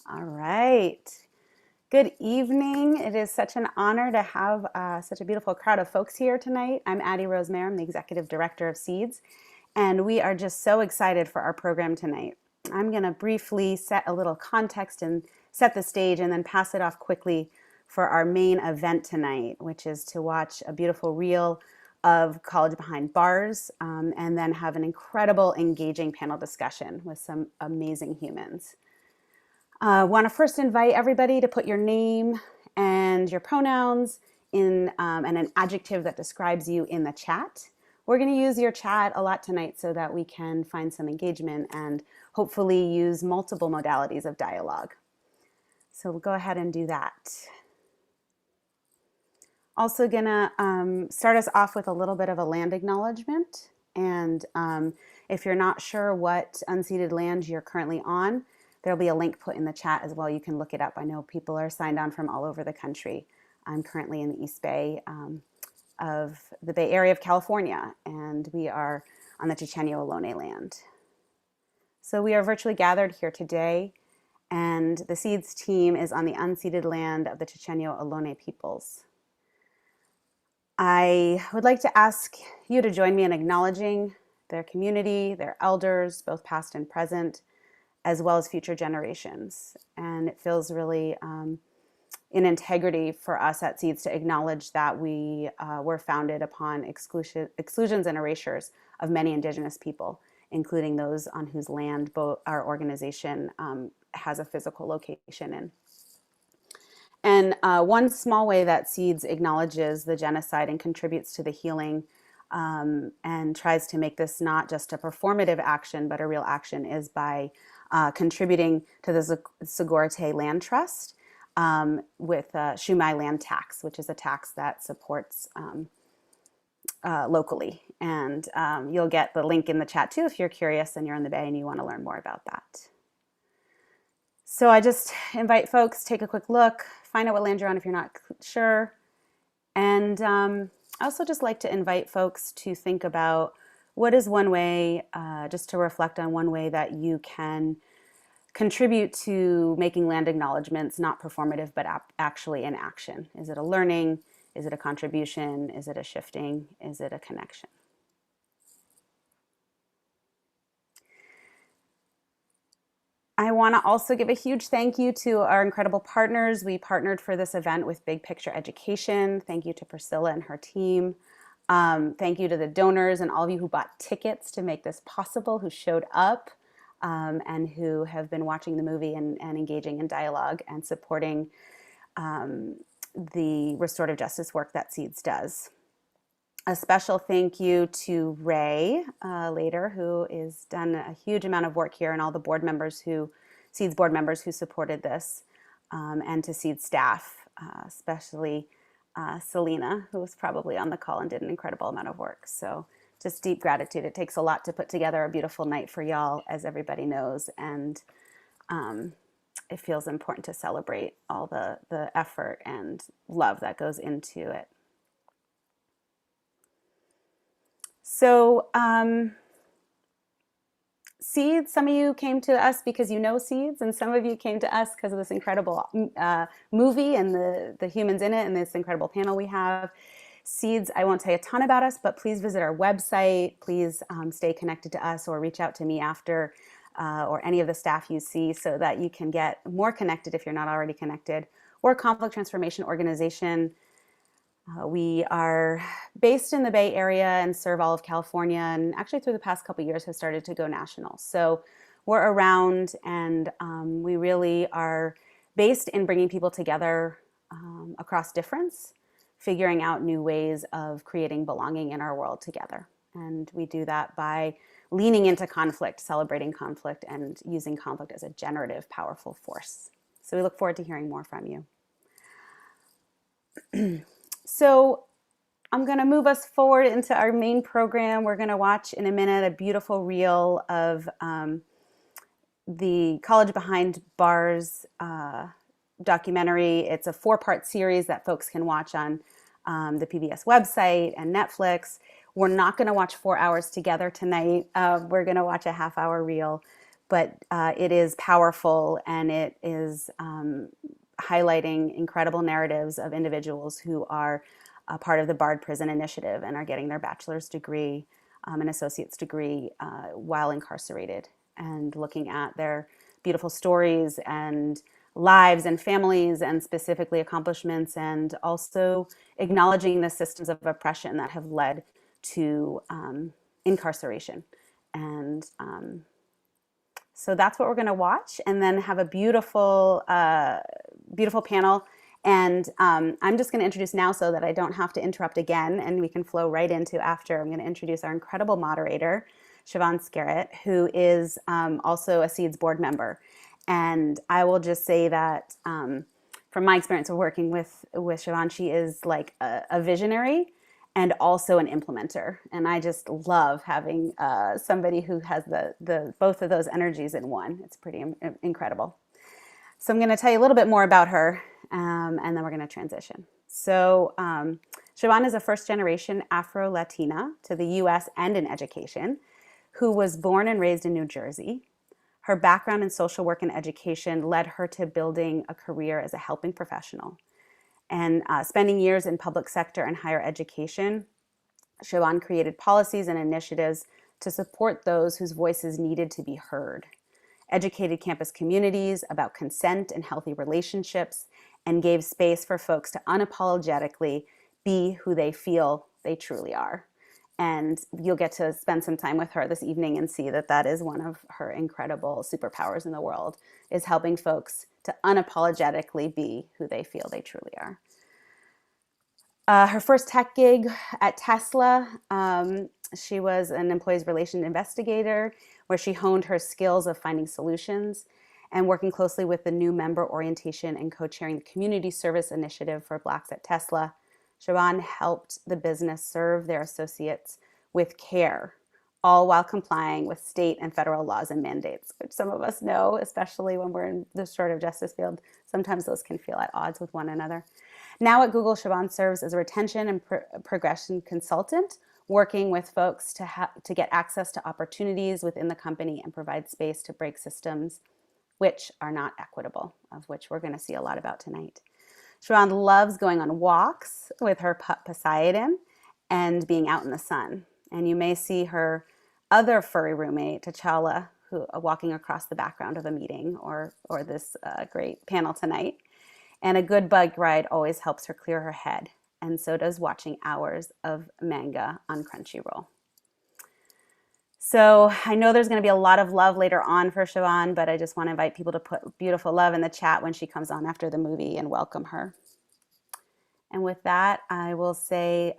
All right. Good evening. It is such an honor to have such a beautiful crowd of folks here tonight. I'm Addie Rosemare. I'm the Executive Director of Seeds, and we are just so excited for our program tonight. I'm going to briefly set a little context and set the stage and then pass it off quickly for our main event tonight, which is to watch a beautiful reel of College Behind Bars and then have an incredible, engaging panel discussion with some amazing humans. Want to first invite everybody to put your name and your pronouns in and an adjective that describes you in the chat. We're going to use your chat a lot tonight so that we can find some engagement and hopefully use multiple modalities of dialogue. So we'll go ahead and do that. Also gonna start us off with a little bit of a land acknowledgement. And if you're not sure what unceded land you're currently on, there'll be a link put in the chat as well. You can look it up. I know people are signed on from all over the country. I'm currently in the East Bay of the Bay Area of California, and we are on the Chochenyo Ohlone land. So we are virtually gathered here today, and the Seeds team is on the unceded land of the Chochenyo Ohlone peoples. I would like to ask you to join me in acknowledging their community, their elders, both past and present, as well as future generations. And it feels really in integrity for us at Seeds to acknowledge that we were founded upon exclusions and erasures of many Indigenous people, including those on whose land our organization has a physical location in. And one small way that Seeds acknowledges the genocide and contributes to the healing and tries to make this not just a performative action, but a real action is by contributing to the Sogorea Land Trust with Shumai Land Tax, which is a tax that supports locally. And you'll get the link in the chat too if you're curious and you're in the Bay and you want to learn more about that. So I just invite folks, take a quick look, find out what land you're on if you're not sure. And I also just like to invite folks to think about what is one way, just to reflect on one way that you can contribute to making land acknowledgements not performative, but actually in action. Is it a learning? Is it a contribution? Is it a shifting? Is it a connection? I want to also give a huge thank you to our incredible partners. We partnered for this event with Big Picture Education. Thank you to Priscilla and her team. Thank you to the donors and all of you who bought tickets to make this possible, who showed up and who have been watching the movie and engaging in dialogue and supporting the restorative justice work that Seeds does. A special thank you to Ray later, who has done a huge amount of work here, and all the board members Seeds board members who supported this, and to Seeds staff, especially Selena, who was probably on the call and did an incredible amount of work. So just deep gratitude. It takes a lot to put together a beautiful night for y'all, as everybody knows, and it feels important to celebrate all the effort and love that goes into it. So Seeds, some of you came to us because you know Seeds, and some of you came to us because of this incredible movie and the humans in it and this incredible panel we have. Seeds, I won't say a ton about us, but please visit our website. Please stay connected to us or reach out to me after or any of the staff you see so that you can get more connected if you're not already connected. We're a conflict transformation organization. We are based in the Bay Area and serve all of California, and actually through the past couple of years have started to go national. So we're around, and we really are based in bringing people together across difference, figuring out new ways of creating belonging in our world together. And we do that by leaning into conflict, celebrating conflict, and using conflict as a generative, powerful force. So we look forward to hearing more from you. So I'm going to move us forward into our main program. We're going to watch in a minute a beautiful reel of the College Behind Bars documentary. It's a 4-part series that folks can watch on the PBS website and Netflix. We're not going to watch 4 hours together tonight. We're going to watch a half-hour reel. but it is powerful, and it is highlighting incredible narratives of individuals who are a part of the Bard Prison Initiative and are getting their bachelor's degree and associate's degree while incarcerated, and looking at their beautiful stories and lives and families and specifically accomplishments, and also acknowledging the systems of oppression that have led to incarceration. And so that's what we're going to watch, and then have a beautiful, beautiful panel. And I'm just going to introduce now so that I don't have to interrupt again, and we can flow right into after. I'm going to introduce our incredible moderator, Siobhan Skerritt, who is also a SEEDS board member. And I will just say that from my experience of working with Siobhan, she is like a visionary and also an implementer. And I just love having somebody who has the both of those energies in one. It's pretty incredible. So I'm going to tell you a little bit more about her, and then we're going to transition. So Siobhan is a first-generation Afro-Latina to the US and in education, who was born and raised in New Jersey. Her background in social work and education led her to building a career as a helping professional. And spending years in public sector and higher education, Siobhan created policies and initiatives to support those whose voices needed to be heard, educated campus communities about consent and healthy relationships, and gave space for folks to unapologetically be who they feel they truly are. And you'll get to spend some time with her this evening and see that that is one of her incredible superpowers in the world, is helping folks to unapologetically be who they feel they truly are. Her first tech gig at Tesla, she was an employees relation investigator, where she honed her skills of finding solutions and working closely with the new member orientation and co-chairing the community service initiative for Blacks at Tesla. Siobhan helped the business serve their associates with care, all while complying with state and federal laws and mandates, which some of us know, especially when we're in the restorative justice field. Sometimes those can feel at odds with one another. Now at Google, Siobhan serves as a retention and progression consultant, working with folks to get access to opportunities within the company and provide space to break systems which are not equitable, of which we're going to see a lot about tonight. Siobhan loves going on walks with her pup Poseidon and being out in the sun. And you may see her other furry roommate, T'Challa, who walking across the background of a meeting or this great panel tonight. And a good bike ride always helps her clear her head. And so does watching hours of manga on Crunchyroll. So I know there's going to be a lot of love later on for Siobhan, but I just want to invite people to put beautiful love in the chat when she comes on after the movie and welcome her. And with that, I will say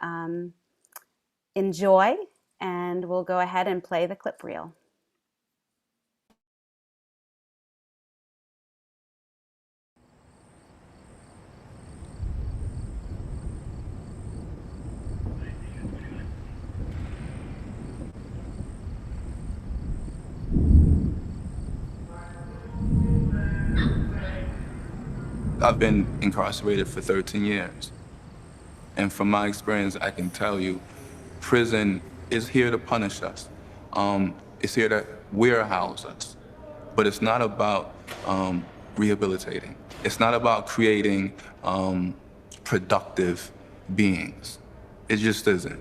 enjoy, and we'll go ahead and play the clip reel. I've been incarcerated for 13 years. And from my experience, I can tell you, prison is here to punish us. It's here to warehouse us. But it's not about rehabilitating. It's not about creating productive beings. It just isn't.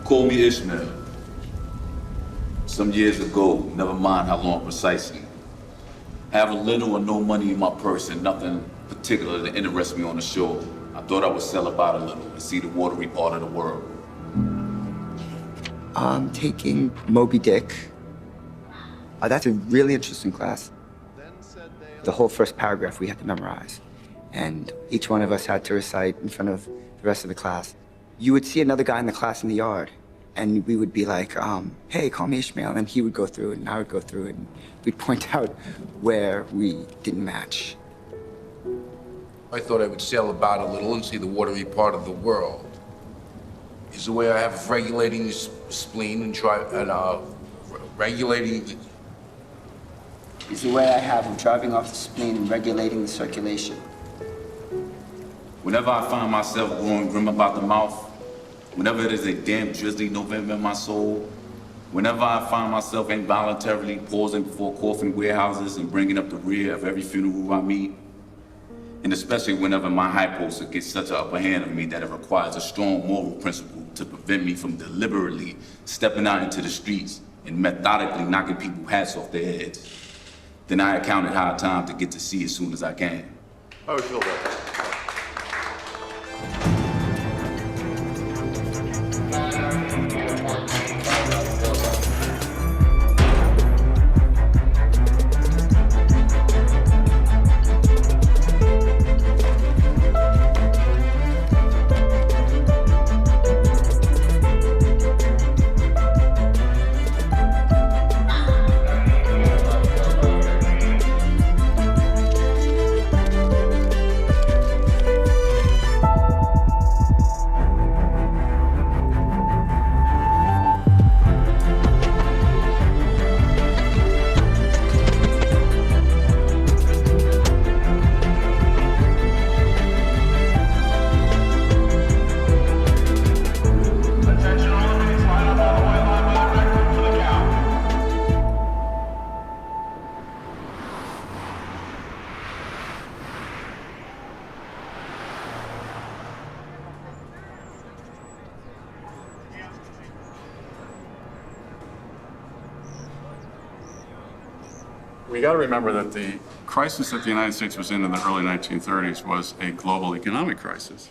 Call me Ishmael. Some years ago, never mind how long precisely, having little or no money in my purse and nothing particular that interests me on the shore, I thought I would sell about a little and see the watery part of the world. I'm taking Moby Dick. That's a really interesting class. The whole first paragraph we had to memorize. and each one of us had to recite in front of the rest of the class. You would see another guy in the class in the yard, and we would be like, hey, call me Ishmael, and he would go through it, and I would go through it, and we'd point out where we didn't match. I thought I would sail about a little and see the watery part of the world. Is the way I have of regulating the spleen and regulating the... It's the way I have of driving off the spleen and regulating the circulation. Whenever I find myself going grim about the mouth, whenever it is a damp, drizzly November in my soul, whenever I find myself involuntarily pausing before coffin warehouses and bringing up the rear of every funeral I meet, and especially whenever my hyposter gets such an upper hand of me that it requires a strong moral principle to prevent me from deliberately stepping out into the streets and methodically knocking people's hats off their heads, then I account it high time to get to sea as soon as I can. How would you feel about that? We got to remember that the crisis that the United States was in the early 1930s was a global economic crisis.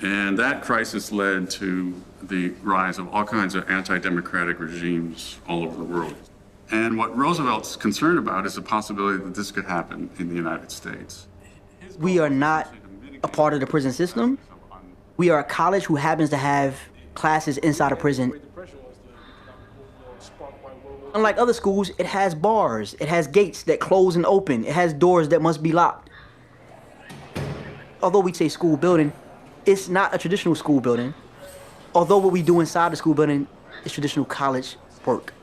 And that crisis led to the rise of all kinds of anti-democratic regimes all over the world. And what Roosevelt's concerned about is the possibility that this could happen in the United States. We are not a part of the prison system. We are a college who happens to have classes inside a prison. Unlike other schools, it has bars, it has gates that close and open, it has doors that must be locked. Although we say school building, it's not a traditional school building. Although what we do inside the school building is traditional college work.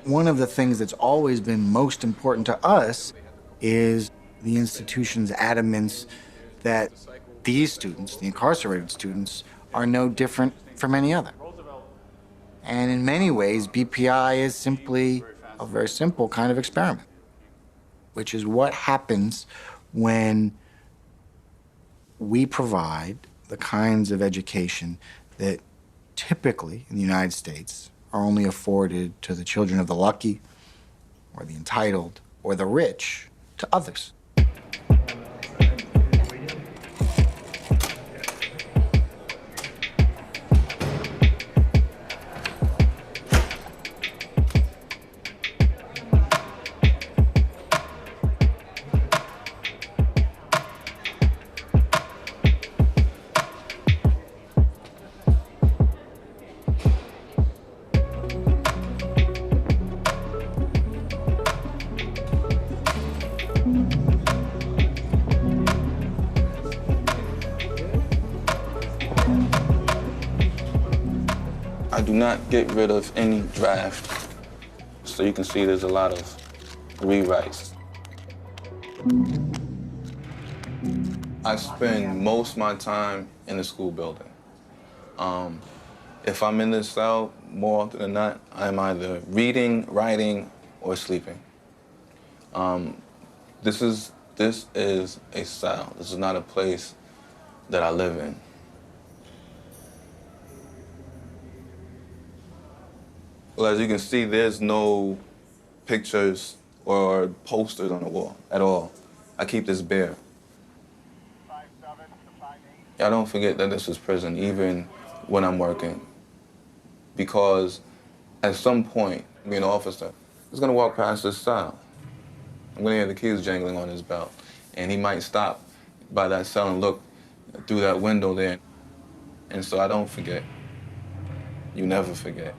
One of the things that's always been most important to us is the institution's adamance that these students, the incarcerated students, are no different from any other. And in many ways, BPI is simply a very simple kind of experiment, which is what happens when we provide the kinds of education that typically in the United States are only afforded to the children of the lucky, or the entitled, or the rich, to others. I do not get rid of any draft. So you can see there's a lot of rewrites. I spend most of my time in the school building. If I'm in the cell, more often than not, I'm either reading, writing, or sleeping. This is a cell. This is not a place that I live in. Well, as you can see, there's no pictures or posters on the wall at all. I keep this bare. I don't forget that this is prison, even when I'm working. Because at some point, me, an officer, is gonna walk past this cell. I'm gonna hear the keys jangling on his belt. And he might stop by that cell and look through that window there. And so I don't forget. You never forget.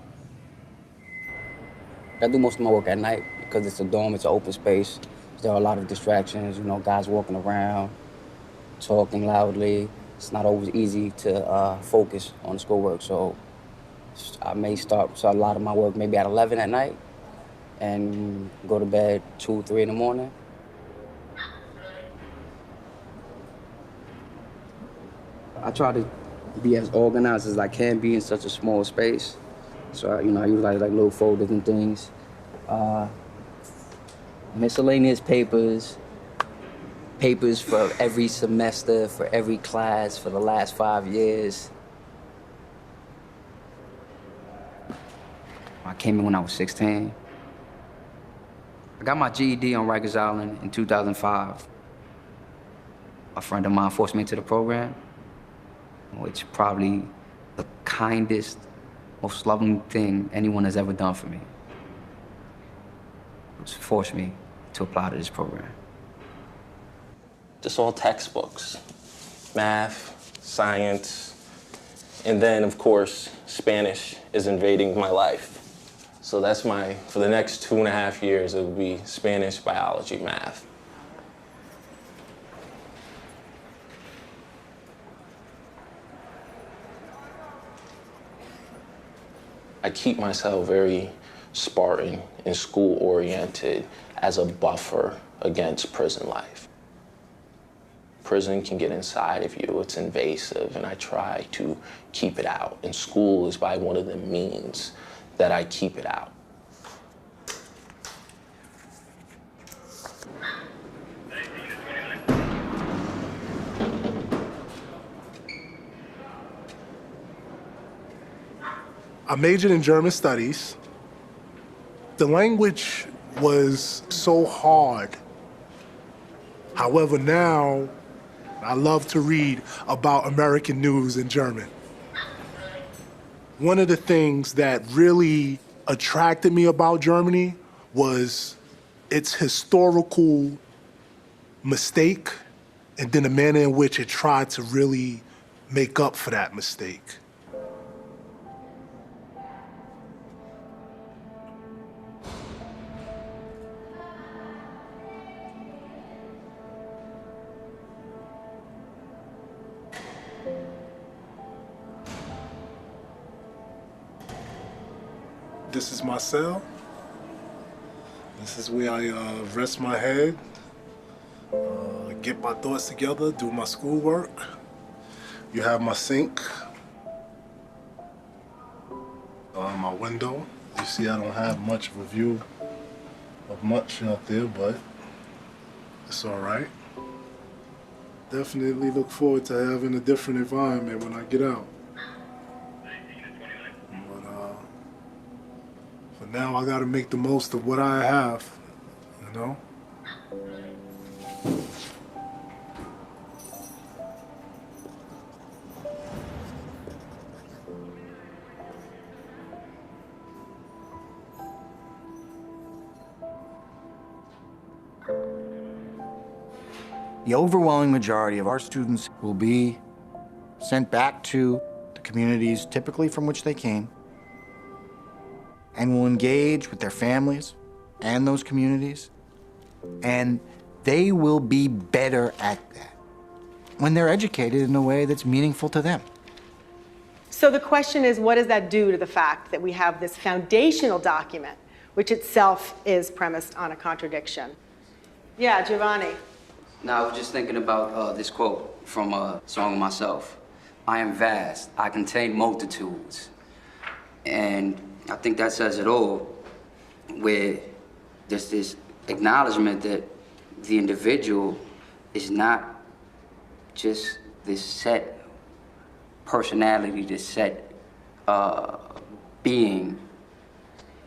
I do most of my work at night because it's a dorm, it's an open space. There are a lot of distractions, you know, guys walking around, talking loudly. It's not always easy to focus on the schoolwork, so I may start a lot of my work maybe at 11 at night and go to bed 2, 3 in the morning. I try to be as organized as I can be in such a small space. So, you know, I utilize like little folders and things. Miscellaneous papers for every semester, for every class, for the last 5 years. I came in when I was 16. I got my GED on Rikers Island in 2005. A friend of mine forced me into the program, which probably the kindest, most loving thing anyone has ever done for me. It was forced me to apply to this program. Just all textbooks, math, science, and then, of course, Spanish is invading my life. So that's for the next 2.5 years, it would be Spanish, biology, math. I keep myself very Spartan and school-oriented as a buffer against prison life. Prison can get inside of you, it's invasive, and I try to keep it out. And school is by one of the means that I keep it out. I majored in German studies. The language was so hard. However, now I love to read about American news in German. One of the things that really attracted me about Germany was its historical mistake and then the manner in which it tried to really make up for that mistake. This is my cell. This is where I rest my head, get my thoughts together, do my schoolwork. You have my sink, my window. You see I don't have much of a view of much out there, but it's all right. Definitely look forward to having a different environment when I get out. Now I gotta make the most of what I have, you know? The overwhelming majority of our students will be sent back to the communities typically from which they came, and will engage with their families and those communities, and they will be better at that when they're educated in a way that's meaningful to them. So the question is, what does that do to the fact that we have this foundational document, which itself is premised on a contradiction? Yeah, Giovanni. Now, I was just thinking about this quote from a song of myself. I am vast, I contain multitudes. And I think that says it all, where there's this acknowledgement that the individual is not just this set personality, this set being.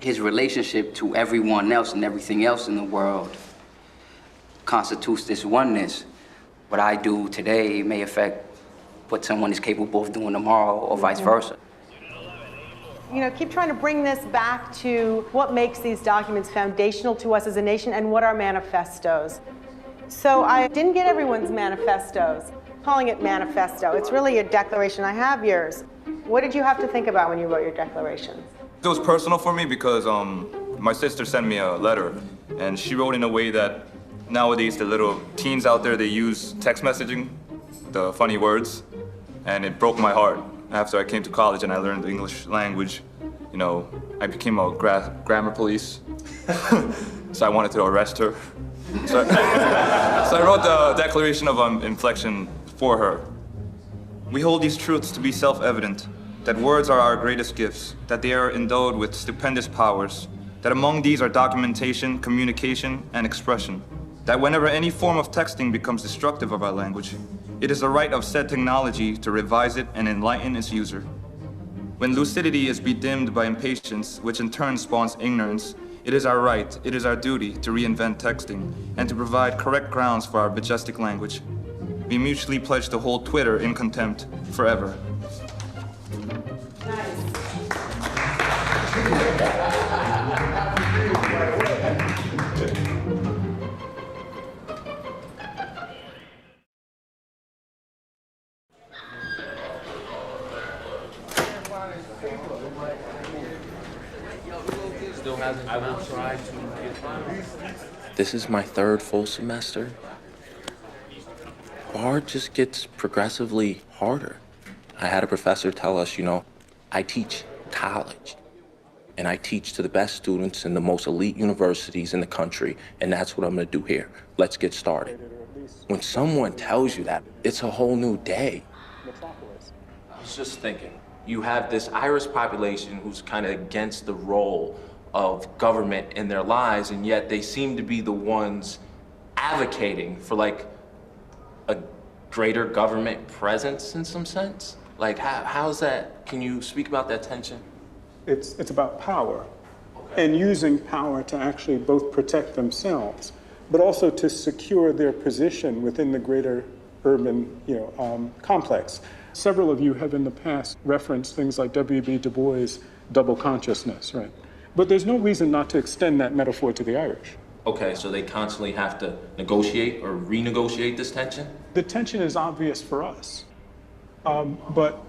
His relationship to everyone else and everything else in the world constitutes this oneness. What I do today may affect what someone is capable of doing tomorrow, or vice versa. You know, keep trying to bring this back to what makes these documents foundational to us as a nation and what are manifestos. So I didn't get everyone's manifestos. I'm calling it manifesto. It's really a declaration. I have yours. What did you have to think about when you wrote your declarations? It was personal for me because my sister sent me a letter, and she wrote in a way that nowadays the little teens out there, they use text messaging, the funny words, and it broke my heart. After I came to college and I learned the English language, you know, I became a grammar police, so I wanted to arrest her. So I wrote the Declaration of Inflection for her. We hold these truths to be self-evident, that words are our greatest gifts, that they are endowed with stupendous powers, that among these are documentation, communication, and expression, that whenever any form of texting becomes destructive of our language, it is the right of said technology to revise it and enlighten its user. When lucidity is bedimmed by impatience, which in turn spawns ignorance, it is our right, it is our duty to reinvent texting and to provide correct grounds for our majestic language. We mutually pledge to hold Twitter in contempt forever. This is my third full semester. Art just gets progressively harder. I had a professor tell us, you know, I teach college, and I teach to the best students in the most elite universities in the country, and that's what I'm gonna do here. Let's get started. When someone tells you that, it's a whole new day. I was just thinking, you have this Irish population who's kind of against the role of government in their lives, and yet they seem to be the ones advocating for like a greater government presence in some sense. Like, how's that? Can you speak about that tension? It's about power, and using power to actually both protect themselves, but also to secure their position within the greater urban, complex. Several of you have in the past referenced things like W.B. Du Bois' double consciousness, right? But there's no reason not to extend that metaphor to the Irish. Okay, so they constantly have to negotiate or renegotiate this tension? The tension is obvious for us. But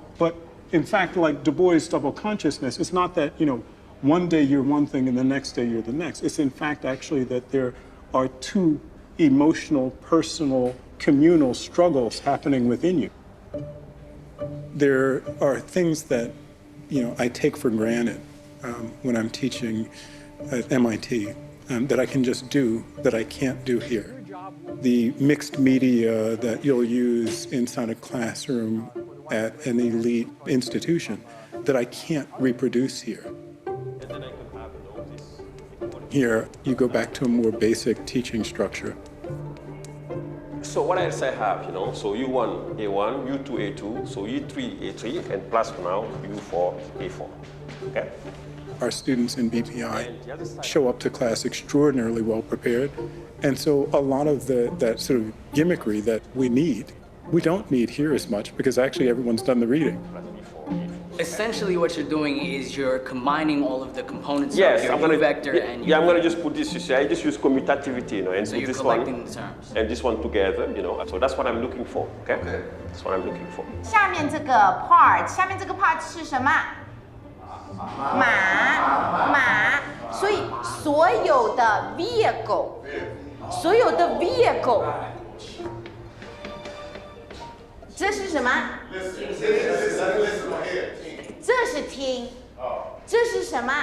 in fact, like Du Bois' double consciousness, it's not that, one day you're one thing and the next day you're the next. It's in fact actually that there are two emotional, personal, communal struggles happening within you. There are things that, I take for granted when I'm teaching at MIT that I can just do that I can't do here. The mixed media that you'll use inside a classroom at an elite institution that I can't reproduce here. Here, you go back to a more basic teaching structure. So what else I have, so U1, A1, U2, A2, so U3, A3, and plus now U4, A4, okay? Our students in BPI show up to class extraordinarily well prepared. And so a lot of that sort of gimmickry that we don't need here as much because actually everyone's done the reading. Essentially what you're doing is you're combining all of the components yes, of your vector and I'm going to just put this, I just use commutativity, and so put you're this collecting one the terms. and this one together, so that's what I'm looking for, okay? That's what I'm looking for. 下面这个 part 是什么？马，所以所有的 vehicle， 这是什么？这是听，这是什么？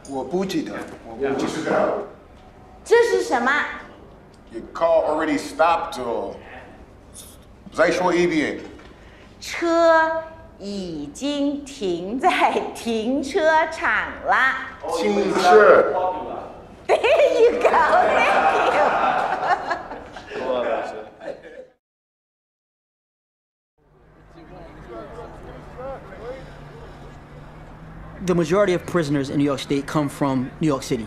我不记得。这是什么？ Your car already stopped or 再说一遍。车已经停在停车场了。停车。There you go. Thank you. The majority of prisoners in New York State come from New York City.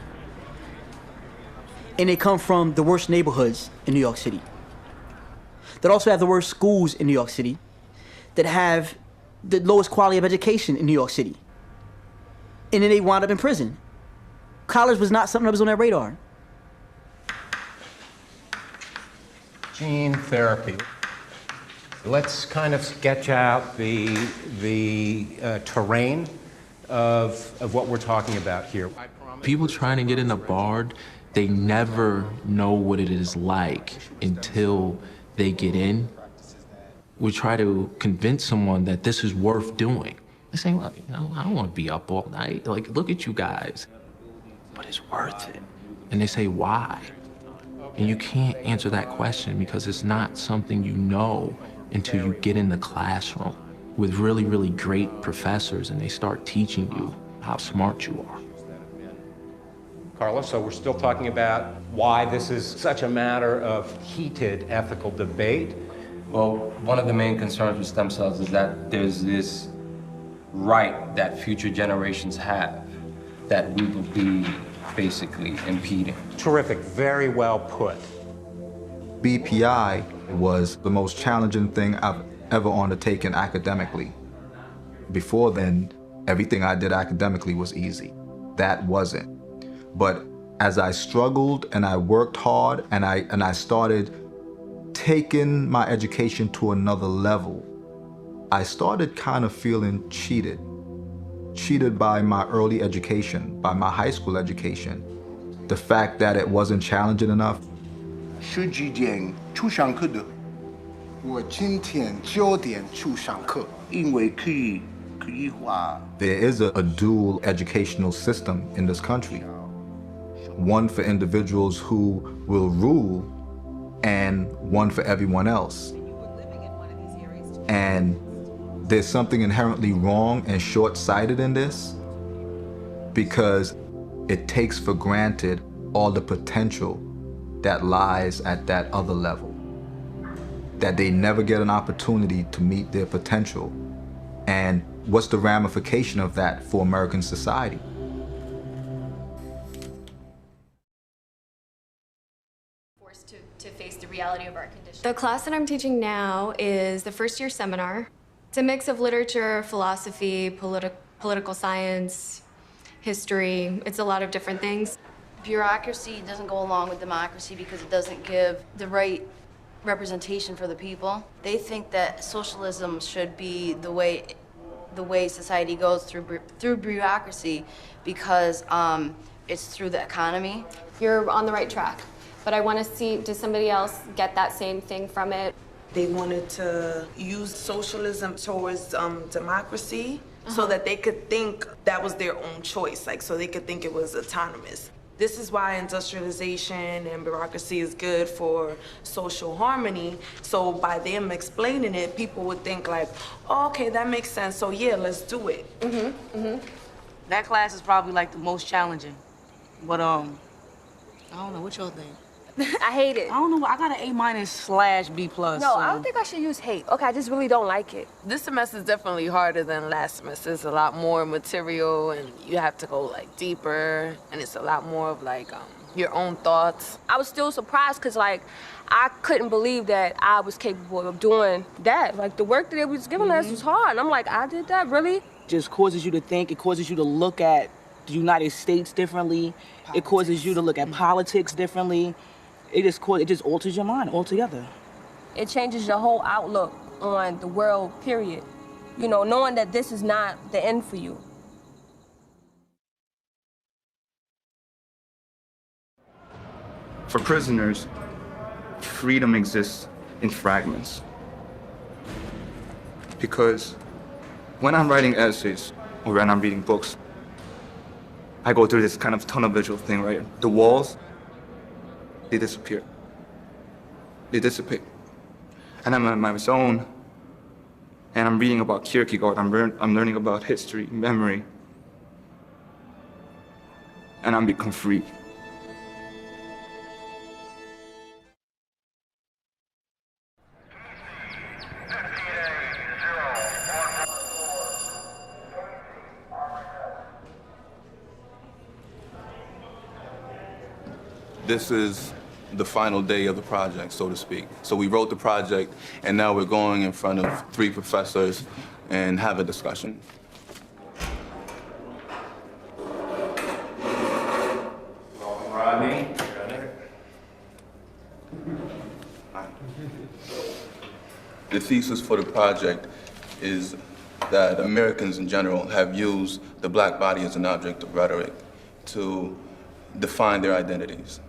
And they come from the worst neighborhoods in New York City. That also have the worst schools in New York City. That have the lowest quality of education in New York City. And then they wind up in prison. College was not something that was on their radar. Gene therapy. Let's kind of sketch out the terrain of what we're talking about here. People trying to get into BARD, they never know what it is like until they get in. We try to convince someone that this is worth doing. They say, look, you know, I don't want to be up all night. Like, look at you guys. But it's worth it. And they say, why? And you can't answer that question because it's not something you know until you get in the classroom with really, really great professors and they start teaching you how smart you are. Carla, so we're still talking about why this is such a matter of heated ethical debate. Well, one of the main concerns with stem cells is that there's this right that future generations have that we will be basically impeding. Terrific, very well put. BPI was the most challenging thing I've ever undertaken academically. Before then, everything I did academically was easy. That wasn't. But as I struggled and I worked hard and I started taking my education to another level, I started kind of feeling cheated. Cheated by my early education, by my high school education. The fact that it wasn't challenging enough. 十几点去上课的，我今天9点去上课，因为可以花。There is a dual educational system in this country. One for individuals who will rule and one for everyone else. And there's something inherently wrong and short-sighted in this because it takes for granted all the potential that lies at that other level. That they never get an opportunity to meet their potential. And what's the ramification of that for American society? Forced to face the reality of our condition. The class that I'm teaching now is the first year seminar. It's a mix of literature, philosophy, political science, history. It's a lot of different things. Bureaucracy doesn't go along with democracy because it doesn't give the right representation for the people. They think that socialism should be the way society goes through bureaucracy because it's through the economy. You're on the right track, but I want to see, does somebody else get that same thing from it? They wanted to use socialism towards democracy so that they could think that was their own choice, like so they could think it was autonomous. This is why industrialization and bureaucracy is good for social harmony. So by them explaining it, people would think like, oh, okay, that makes sense. So yeah, let's do it. That class is probably like the most challenging. But I don't know, what y'all think? I hate it. I don't know, I got an A-/B+. No, I don't think I should use hate. Okay, I just really don't like it. This semester is definitely harder than last semester. It's a lot more material and you have to go like deeper and it's a lot more of like your own thoughts. I was still surprised because like I couldn't believe that I was capable of doing that. Like the work that they was giving us was hard. And I'm like, I did that, really? Just causes you to think, it causes you to look at the United States differently. It causes you to look at politics differently. It just alters your mind altogether. It changes your whole outlook on the world, period. You know, knowing that this is not the end for you. For prisoners, freedom exists in fragments. Because when I'm writing essays or when I'm reading books, I go through this kind of tunnel visual thing, right? The walls, they disappear. They dissipate. And I'm on my own, and I'm reading about Kierkegaard, I'm learning about history, memory, and I'm become free. This is the final day of the project, so to speak. So we wrote the project, and now we're going in front of 3 professors and have a discussion. Rodney. The thesis for the project is that Americans in general have used the black body as an object of rhetoric to define their identities.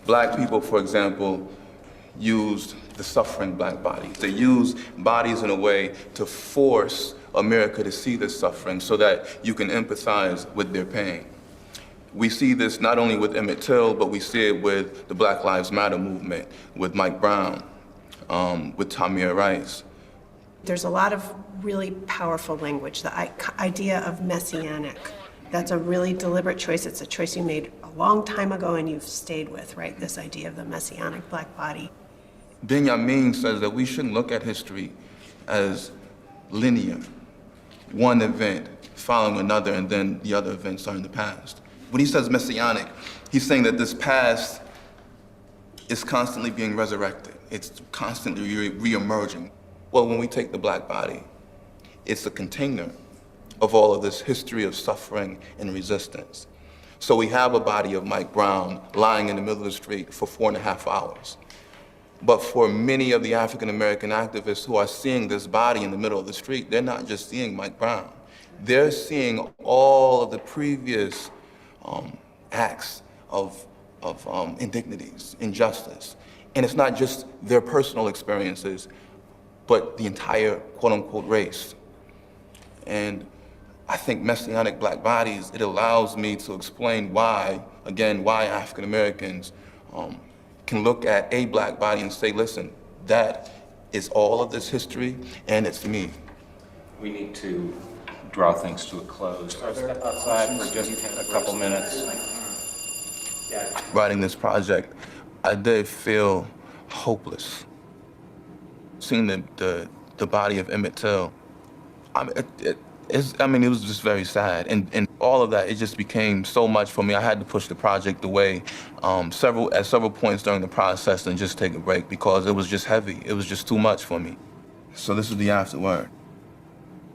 Black people, for example, used the suffering black bodies. They used bodies in a way to force America to see this suffering so that you can empathize with their pain. We see this not only with Emmett Till, but we see it with the Black Lives Matter movement, with Mike Brown, with Tamir Rice. There's a lot of really powerful language, the idea of messianic. That's a really deliberate choice. It's a choice you made a long time ago and you've stayed with, right? This idea of the messianic black body. Benjamin says that we shouldn't look at history as linear, one event following another and then the other events are in the past. When he says messianic, he's saying that this past is constantly being resurrected. It's constantly re-emerging. Well, when we take the black body, it's a container of all of this history of suffering and resistance. So we have a body of Mike Brown lying in the middle of the street for 4.5 hours. But for many of the African-American activists who are seeing this body in the middle of the street, they're not just seeing Mike Brown. They're seeing all of the previous acts of indignities, injustice. And it's not just their personal experiences, but the entire quote-unquote race. And I think messianic black bodies, it allows me to explain why, again, why African Americans can look at a black body and say, listen, that is all of this history and it's me. We need to draw things to a close. Step outside for just a couple minutes. Writing this project, I did feel hopeless. Seeing the body of Emmett Till, it was just very sad. And all of that, it just became so much for me. I had to push the project away at several points during the process and just take a break because it was just heavy. It was just too much for me. So this is the afterword.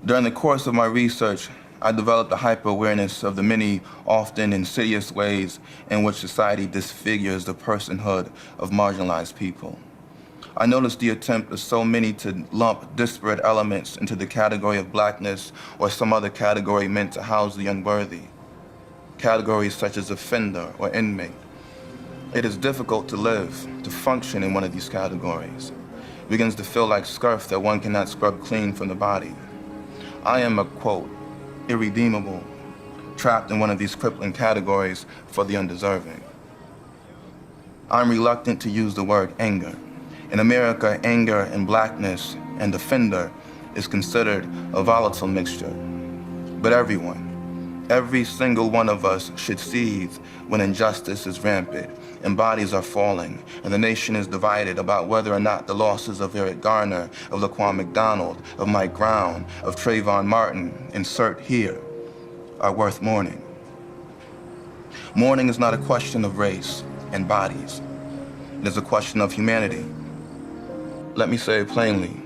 During the course of my research, I developed a hyper-awareness of the many, often insidious ways in which society disfigures the personhood of marginalized people. I noticed the attempt of so many to lump disparate elements into the category of blackness or some other category meant to house the unworthy. Categories such as offender or inmate. It is difficult to live, to function in one of these categories. It begins to feel like scurf that one cannot scrub clean from the body. I am a, quote, irredeemable, trapped in one of these crippling categories for the undeserving. I'm reluctant to use the word anger. In America, anger and blackness and offender is considered a volatile mixture. But everyone, every single one of us should seethe when injustice is rampant and bodies are falling and the nation is divided about whether or not the losses of Eric Garner, of Laquan McDonald, of Mike Brown, of Trayvon Martin, insert here, are worth mourning. Mourning is not a question of race and bodies. It is a question of humanity. Let me say it plainly.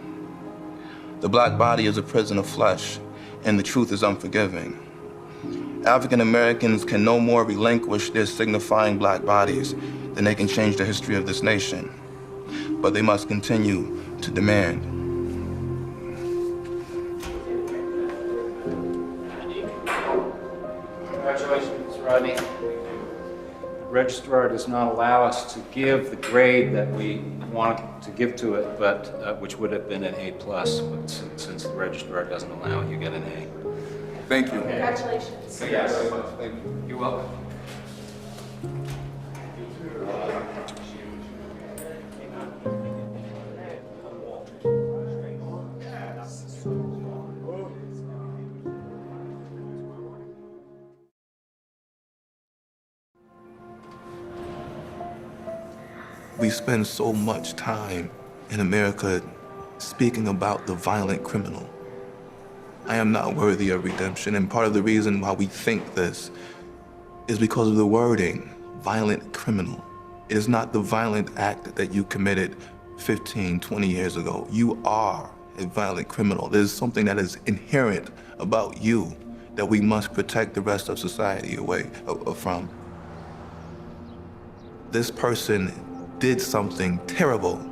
The black body is a prison of flesh, and the truth is unforgiving. African Americans can no more relinquish their signifying black bodies than they can change the history of this nation. But they must continue to demand. Congratulations, Rodney. The registrar does not allow us to give the grade that we want to give to it, but which would have been an A+, but since the registrar doesn't allow it, you get an A. Thank you. Congratulations. Thank you very much. Thank you. You're welcome. We spend so much time in America speaking about the violent criminal. I am not worthy of redemption, and part of the reason why we think this is because of the wording, violent criminal. It is not the violent act that you committed 15, 20 years ago. You are a violent criminal. There's something that is inherent about you that we must protect the rest of society away from. This person did something terrible,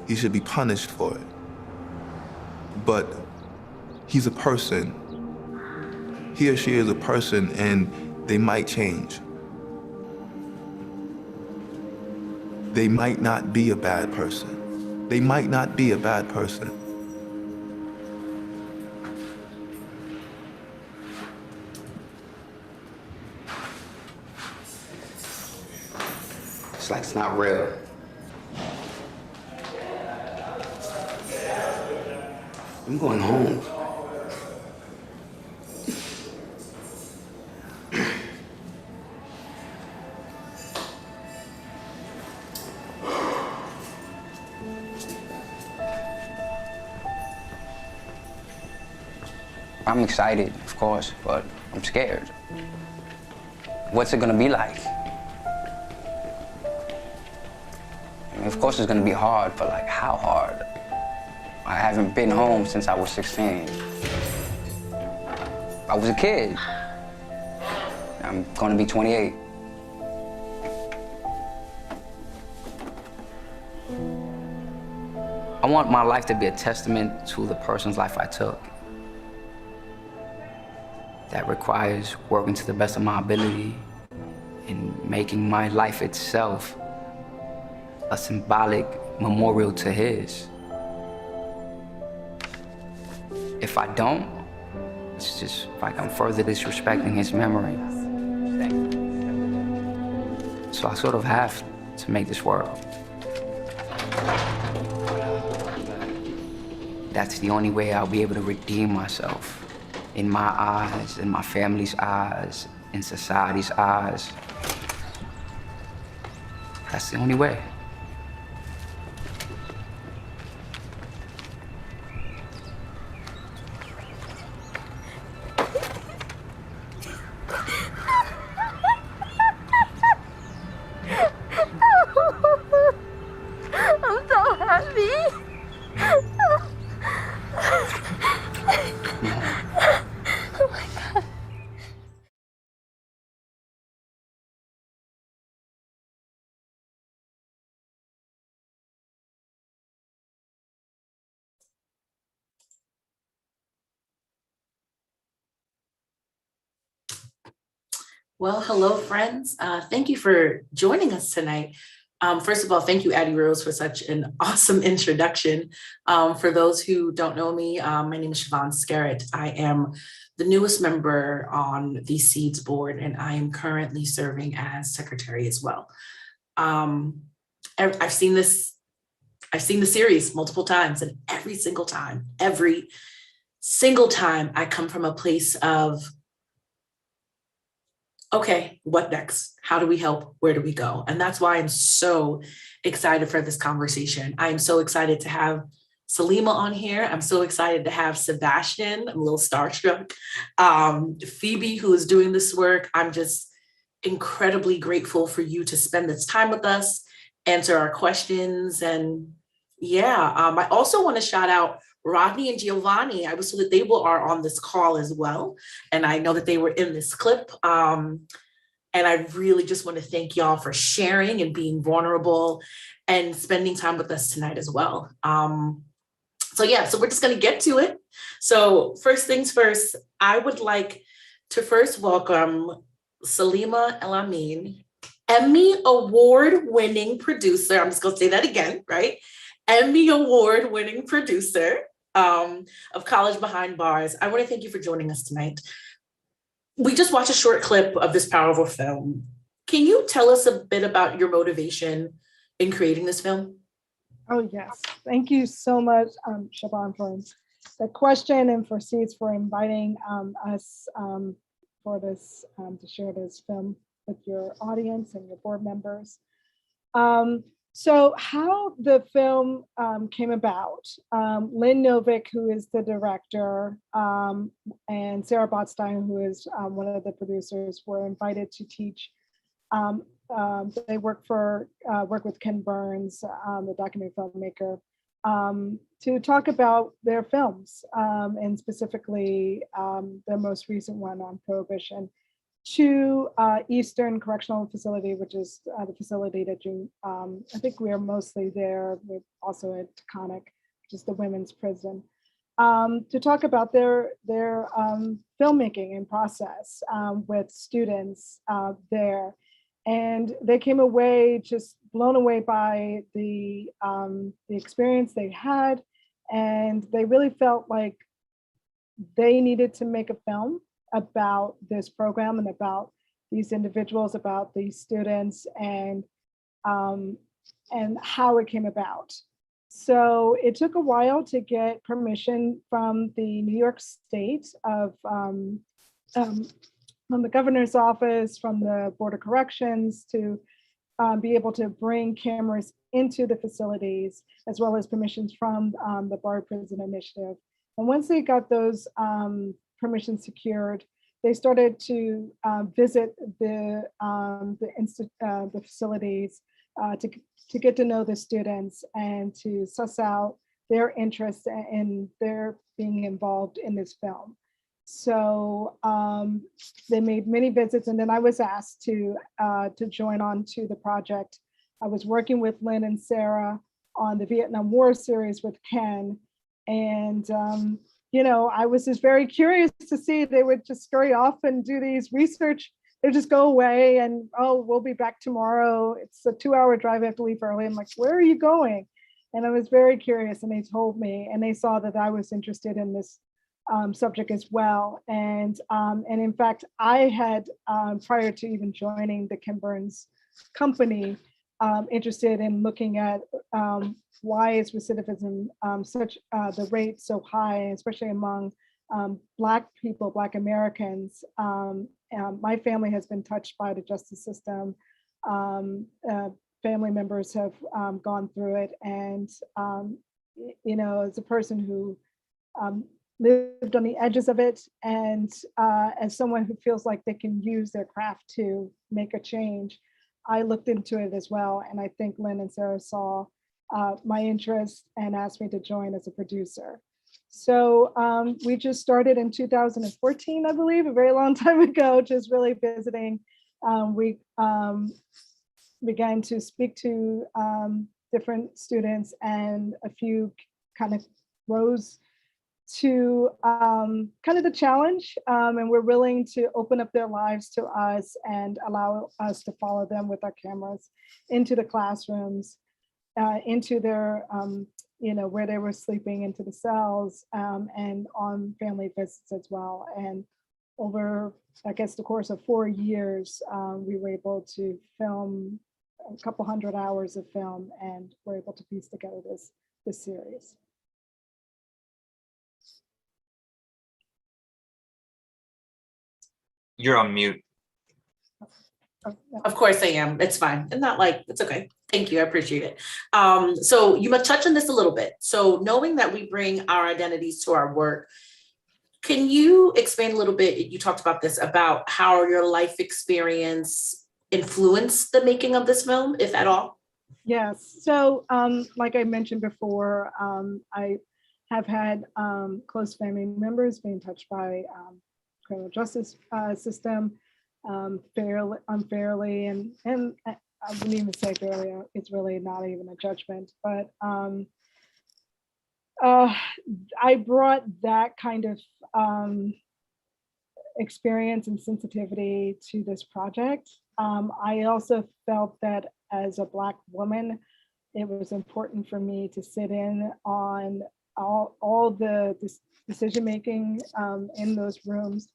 he should be punished for it. But he's a person. He or she is a person, and they might change. They might not be a bad person. They might not be a bad person. It's like it's not real. I'm going home. I'm excited, of course, but I'm scared. What's it gonna be like? I mean, of course it's gonna be hard, but like how hard? I haven't been home since I was 16. I was a kid. I'm gonna be 28. I want my life to be a testament to the person's life I took. That requires working to the best of my ability and making my life itself a symbolic memorial to his. If I don't, it's just like I'm further disrespecting his memory. So I sort of have to make this work. That's the only way I'll be able to redeem myself. In my eyes, in my family's eyes, in society's eyes. That's the only way. I'm so happy. Oh my God. Well, hello, friends. Thank you for joining us tonight. First of all, thank you, Addie Rose, for such an awesome introduction. For those who don't know me, my name is Siobhan Scarrett. I am the newest member on the SEEDS board, and I am currently serving as secretary as well. I've seen the series multiple times, and every single time I come from a place of, okay, what next? How do we help? Where do we go? And that's why I'm so excited for this conversation. I'm so excited to have Salima on here. I'm so excited to have Sebastian. I'm a little starstruck. Phoebe, who is doing this work. I'm just incredibly grateful for you to spend this time with us, answer our questions. And yeah, I also want to shout out Rodney and Giovanni. I was told that they are on this call as well. And I know that they were in this clip. And I really just want to thank y'all for sharing and being vulnerable and spending time with us tonight as well. So we're just going to get to it. So first things first, I would like to first welcome Salima El-Amin, Emmy Award-winning producer. I'm just going to say that again, right? Emmy Award-winning producer of College Behind Bars. I want to thank you for joining us tonight. We just watched a short clip of this powerful film. Can you tell us a bit about your motivation in creating this film? Oh, yes. Thank you so much, Siobhan, for the question and for SEEDS for inviting us for this, to share this film with your audience and your board members. So how the film came about, Lynn Novick, who is the director, and Sarah Botstein, who is one of the producers, were invited to teach. They work with Ken Burns, the documentary filmmaker, to talk about their films, and specifically their most recent one on Prohibition, to Eastern Correctional Facility, which is the facility that you, I think we are mostly there. We're also at Taconic, which is the women's prison, to talk about their filmmaking and process with students there. And they came away just blown away by the experience they had. And they really felt like they needed to make a film about this program and about these individuals, about these students, and how it came about. So it took a while to get permission from the New York State from the governor's office, from the Board of Corrections, to be able to bring cameras into the facilities, as well as permissions from the Bard Prison Initiative. And once they got those permissions secured, they started to visit the facilities to get to know the students and to suss out their interest in their being involved in this film. So they made many visits, and then I was asked to join on to the project. I was working with Lynn and Sarah on the Vietnam War series with Ken, and you know, I was just very curious to see they would just scurry off and do these research. They just go away and, oh, we'll be back tomorrow. It's a 2-hour drive. I have to leave early. I'm like, where are you going? And I was very curious, and they told me, and they saw that I was interested in this subject as well. And in fact, I had, prior to even joining the Ken Burns company, interested in looking at why is recidivism the rate so high, especially among Black people, Black Americans. My family has been touched by the justice system. Family members have gone through it. And, you know, as a person who lived on the edges of it, and as someone who feels like they can use their craft to make a change, I looked into it as well. And I think Lynn and Sarah saw my interest and asked me to join as a producer. So we just started in 2014, I believe, a very long time ago, just really visiting. We began to speak to different students, and a few kind of rose to kind of the challenge, and we're willing to open up their lives to us and allow us to follow them with our cameras into the classrooms, into their, you know, where they were sleeping, into the cells, and on family visits as well. And over, I guess, the course of 4 years, we were able to film a couple hundred hours of film, and we're able to piece together this series. You're on mute. Of course I am. It's fine. And not like, it's okay. Thank you. I appreciate it. So you must touch on this a little bit. So knowing that we bring our identities to our work, can you expand a little bit? You talked about this, about how your life experience influenced the making of this film, if at all? Yes. So like I mentioned before, I have had close family members being touched by criminal justice system unfairly, and I wouldn't even say fairly, it's really not even a judgment, but I brought that kind of experience and sensitivity to this project. I also felt that as a Black woman, it was important for me to sit in on all the decision-making in those rooms,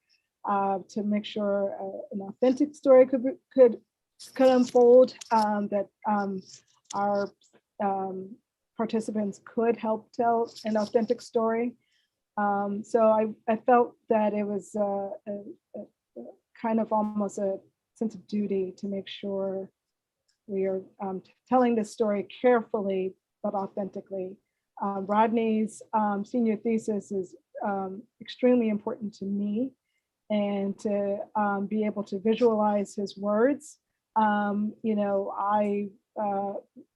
to make sure an authentic story could unfold, that our participants could help tell an authentic story. So I felt that it was a kind of almost a sense of duty to make sure we are telling this story carefully but authentically. Rodney's senior thesis is extremely important to me, and to be able to visualize his words. You know,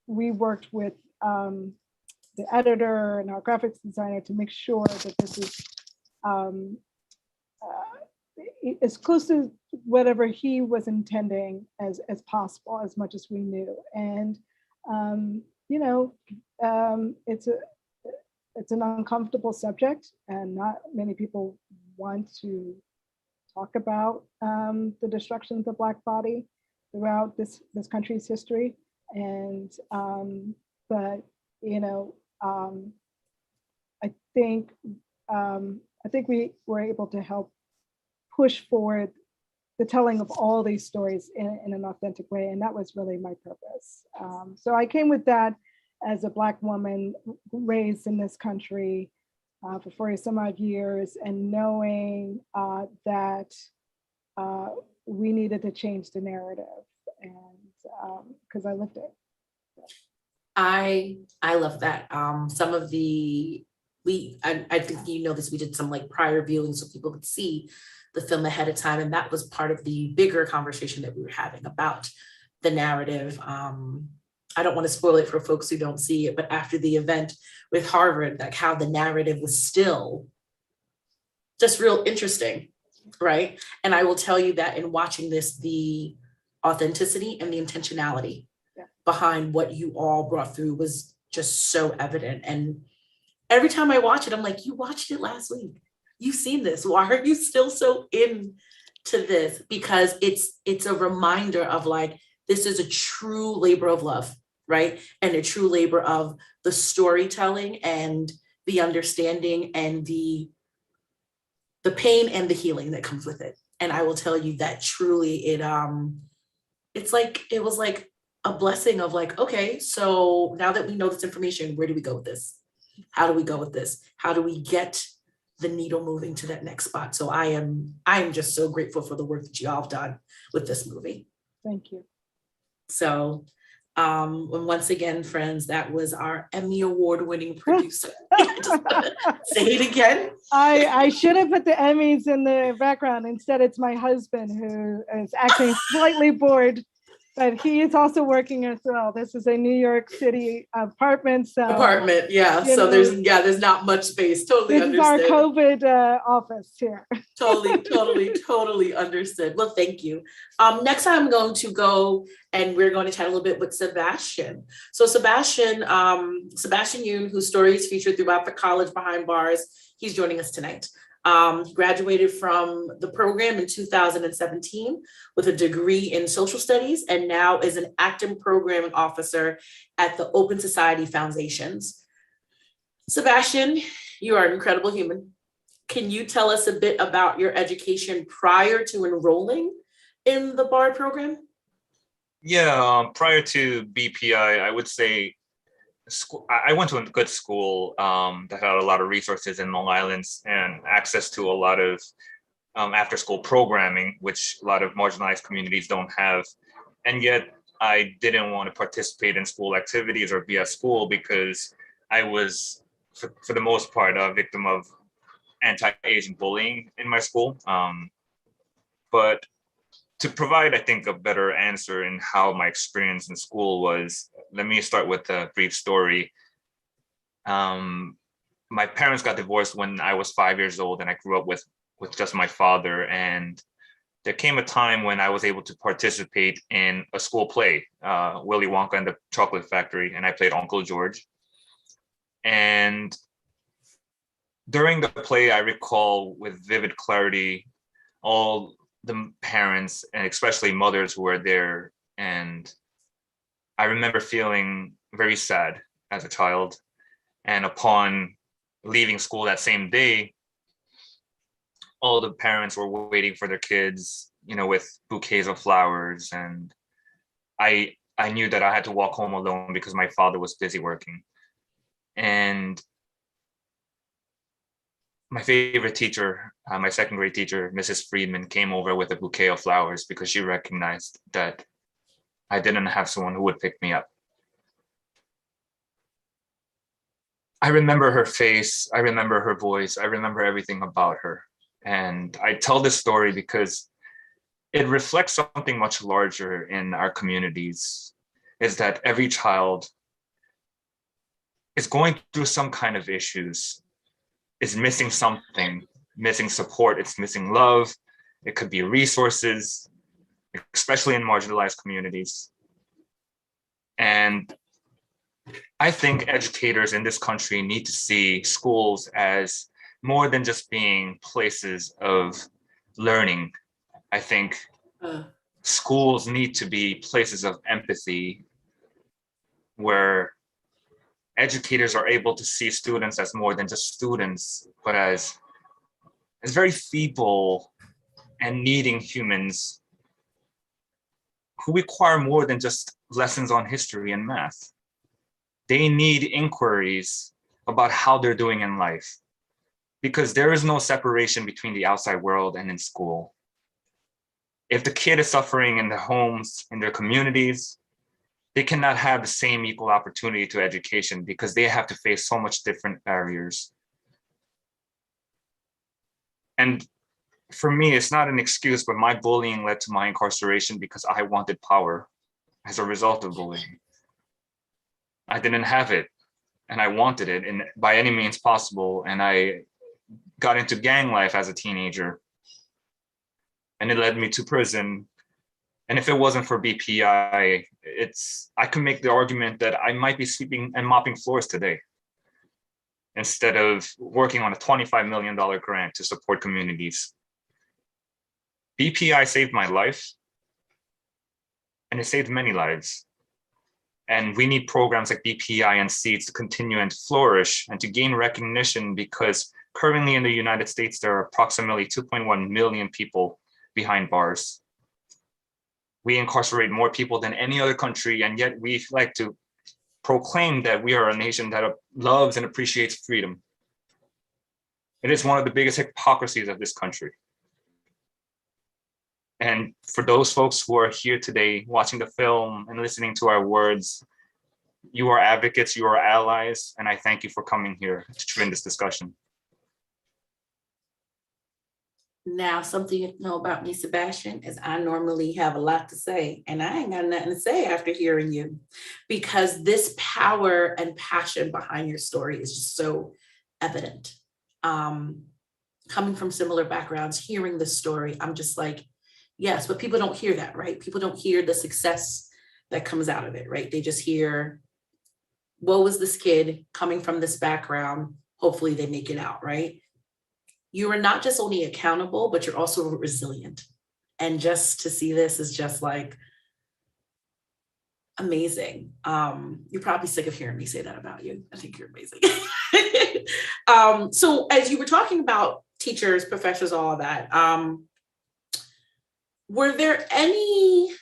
we worked with the editor and our graphics designer to make sure that this is, as close to whatever he was intending as possible, as much as we knew. And you know, it's an uncomfortable subject, and not many people want to talk about the destruction of the Black body throughout this country's history. And but you know, I think we were able to help push forward the telling of all these stories in an authentic way, and that was really my purpose. So I came with that as a Black woman raised in this country for 40 some odd years, and knowing that we needed to change the narrative, and because I lived it. I love that. Some of the I think you know this, we did some like prior viewing so people could see the film ahead of time, and that was part of the bigger conversation that we were having about the narrative. I don't want to spoil it for folks who don't see it, but after the event with Harvard, like how the narrative was still just real interesting, right? And I will tell you that in watching this, the authenticity and the intentionality behind what you all brought through was just so evident. And every time I watch it, I'm like, you watched it last week. You've seen this. Why are you still so into this? Because it's a reminder of like, this is a true labor of love, right? And a true labor of the storytelling and the understanding and the pain and the healing that comes with it. And I will tell you that truly it was like a blessing of like, okay, so now that we know this information, where do we go with this? How do we go with this? How do we get the needle moving to that next spot? So I am just so grateful for the work that y'all have done with this movie. Thank you. So and once again, friends, that was our Emmy Award-winning producer. Say it again. I should have put the Emmys in the background. Instead, it's my husband who is acting slightly bored, but he is also working as well. This is a New York City apartment. So yeah. So there's not much space. Totally understood. This is our COVID office here. Totally understood. Well, thank you. Next time I'm going to go and we're going to chat a little bit with Sebastian. So Sebastian Yoon, whose story is featured throughout the College Behind Bars, he's joining us tonight. He graduated from the program in 2017 with a degree in social studies, and now is an active programming officer at the Open Society Foundations. Sebastian, you are an incredible human. Can you tell us a bit about your education prior to enrolling in the BARD program? Yeah, prior to BPI, I would say I went to a good school that had a lot of resources in Long Island and access to a lot of after-school programming, which a lot of marginalized communities don't have. And yet I didn't want to participate in school activities or be at school because I was, for the most part, a victim of anti-Asian bullying in my school. But to provide, I think, a better answer in how my experience in school was, let me start with a brief story. My parents got divorced when I was 5 years old, and I grew up with just my father. And there came a time when I was able to participate in a school play, Willy Wonka and the Chocolate Factory, and I played Uncle George. And during the play, I recall with vivid clarity all the parents and especially mothers who were there. And I remember feeling very sad as a child. And upon leaving school that same day, all the parents were waiting for their kids, with bouquets of flowers. And I knew that I had to walk home alone because my father was busy working. And my favorite teacher, my second grade teacher, Mrs. Friedman, came over with a bouquet of flowers because she recognized that I didn't have someone who would pick me up. I remember her face, I remember her voice, I remember everything about her. And I tell this story because it reflects something much larger in our communities, is that every child is going through some kind of issues, is missing something, missing support, it's missing love, It could be resources, especially in marginalized communities. And I think educators in this country need to see schools as more than just being places of learning. I think schools need to be places of empathy where educators are able to see students as more than just students, but as very feeble and needing humans who require more than just lessons on history and math. They need inquiries about how they're doing in life, because there is no separation between the outside world and in school. If the kid is suffering in their homes, in their communities, they cannot have the same equal opportunity to education because they have to face so much different barriers. And for me, it's not an excuse, but my bullying led to my incarceration because I wanted power as a result of bullying. I didn't have it, and I wanted it by any means possible. And I got into gang life as a teenager, and it led me to prison. And if it wasn't for BPI, I can make the argument that I might be sweeping and mopping floors today instead of working on a $25 million grant to support communities. BPI saved my life, and it saved many lives. And we need programs like BPI and SEEDS to continue and flourish and to gain recognition, because currently in the United States, there are approximately 2.1 million people behind bars. We incarcerate more people than any other country, and yet we like to proclaim that we are a nation that loves and appreciates freedom. It is one of the biggest hypocrisies of this country. And for those folks who are here today watching the film and listening to our words, you are advocates, you are allies, and I thank you for coming here to join this discussion. Now, something you know about me, Sebastian, is I normally have a lot to say, and I ain't got nothing to say after hearing you, because this power and passion behind your story is just so evident. Coming from similar backgrounds, hearing this story, I'm just like, yes, but people don't hear that, right? People don't hear the success that comes out of it, right? They just hear, woe is this kid coming from this background, hopefully they make it out, right? You are not just only accountable, but you're also resilient. And just to see this is just like amazing. You're probably sick of hearing me say that about you. I think you're amazing. So as you were talking about teachers, professors, all of that, were there any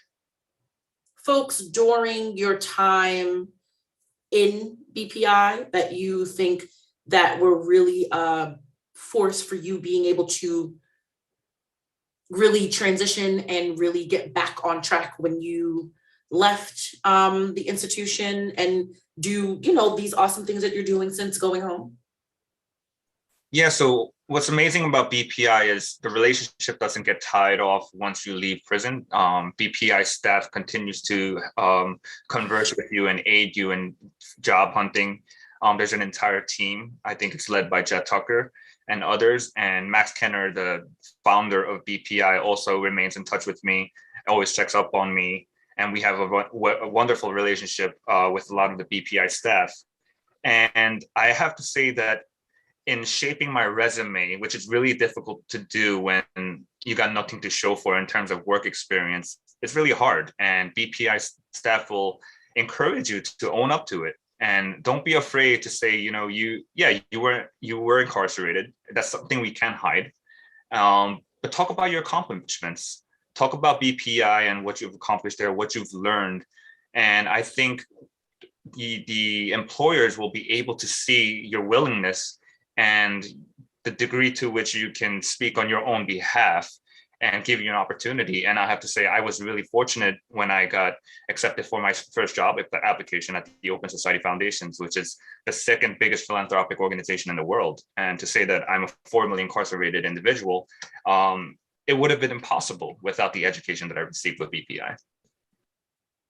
folks during your time in BPI that you think that were really force for you being able to really transition and really get back on track when you left the institution and do, these awesome things that you're doing since going home? Yeah, so what's amazing about BPI is the relationship doesn't get tied off once you leave prison. BPI staff continues to converse with you and aid you in job hunting. There's an entire team. I think it's led by Jet Tucker and others. And Max Kenner, the founder of BPI, also remains in touch with me, always checks up on me. And we have a wonderful relationship with a lot of the BPI staff. And I have to say that in shaping my resume, which is really difficult to do when you got nothing to show for in terms of work experience, it's really hard. And BPI staff will encourage you to own up to it. And don't be afraid to say, you were incarcerated. That's something we can't hide. But talk about your accomplishments. Talk about BPI and what you've accomplished there, what you've learned. And I think the employers will be able to see your willingness and the degree to which you can speak on your own behalf and give you an opportunity. And I have to say, I was really fortunate when I got accepted for my first job application at the Open Society Foundations, which is the second biggest philanthropic organization in the world. And to say that I'm a formerly incarcerated individual, it would have been impossible without the education that I received with BPI.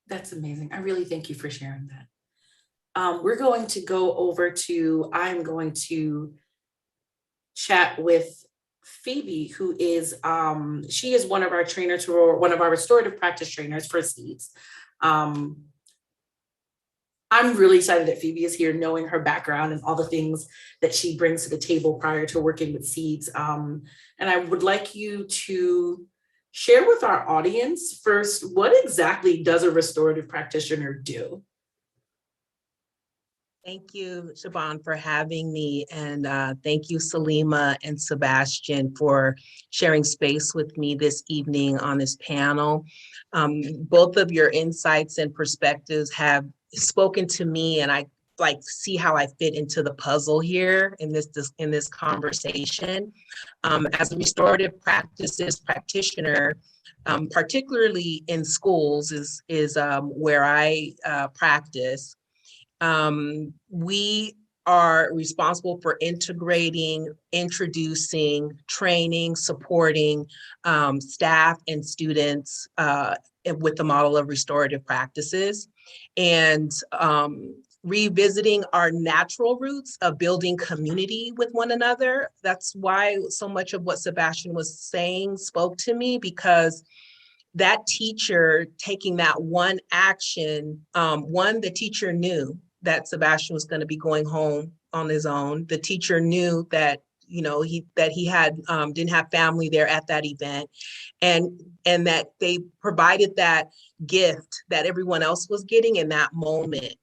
That's amazing. I really thank you for sharing that. We're going to go over to, I'm going to chat with Phoebe, who is, she is one of our trainers, or one of our restorative practice trainers for SEEDS. I'm really excited that Phoebe is here, knowing her background and all the things that she brings to the table prior to working with SEEDS. And I would like you to share with our audience first, what exactly does a restorative practitioner do? Thank you, Siobhan, for having me. And thank you, Salima and Sebastian, for sharing space with me this evening on this panel. Both of your insights and perspectives have spoken to me, and I like see how I fit into the puzzle here in this conversation. As a restorative practices practitioner, particularly in schools is where I practice. We are responsible for integrating, introducing, training, supporting staff and students with the model of restorative practices, and revisiting our natural roots of building community with one another. That's why so much of what Sebastian was saying spoke to me, because that teacher taking that one action, the teacher knew that Sebastian was going to be going home on his own. The teacher knew that, you know, he had didn't have family there at that event, and that they provided that gift that everyone else was getting in that moment.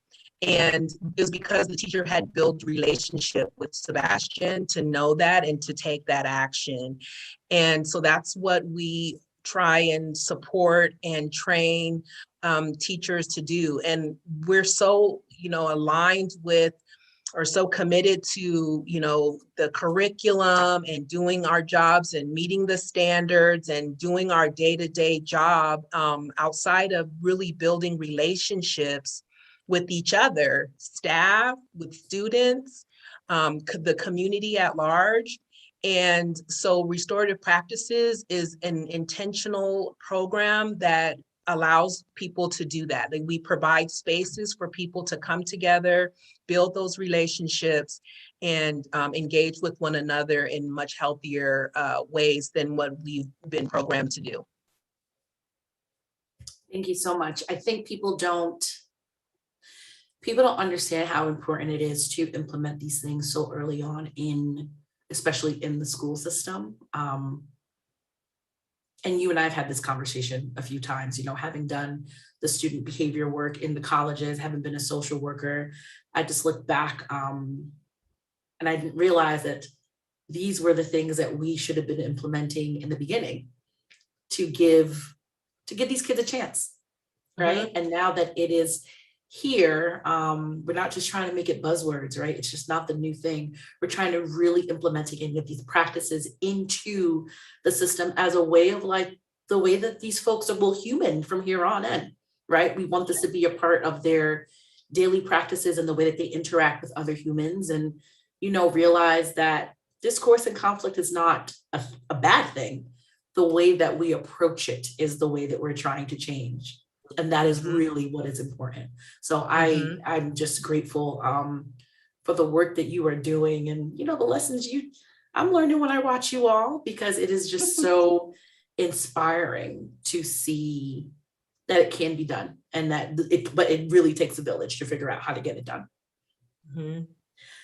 And it was because the teacher had built relationship with Sebastian to know that and to take that action. And so that's what we try and support and train teachers to do. And we're so, you know, aligned with, or so committed to, you know, the curriculum and doing our jobs and meeting the standards and doing our day-to-day job outside of really building relationships with each other, staff, with students, the community at large. And so restorative practices is an intentional program that allows people to do that. Like, we provide spaces for people to come together, build those relationships, and engage with one another in much healthier ways than what we've been programmed to do. Thank you so much. I think people don't understand how important it is to implement these things so early on especially in the school system. And you and I have had this conversation a few times, you know, having done the student behavior work in the colleges, having been a social worker, I just look back and I didn't realize that these were the things that we should have been implementing in the beginning to give these kids a chance, right? And now that it is here, we're not just trying to make it buzzwords, right? It's just not the new thing. We're trying to really implement and get these practices into the system as a way of, like, the way that these folks are well human from here on in, right? We want this to be a part of their daily practices and the way that they interact with other humans, and, you know, realize that discourse and conflict is not a bad thing. The way that we approach it is the way that we're trying to change. And that is really what is important. So I'm just grateful for the work that you are doing, and, you know, the lessons I'm learning when I watch you all, because it is just so inspiring to see that it can be done, and but it really takes a village to figure out how to get it done.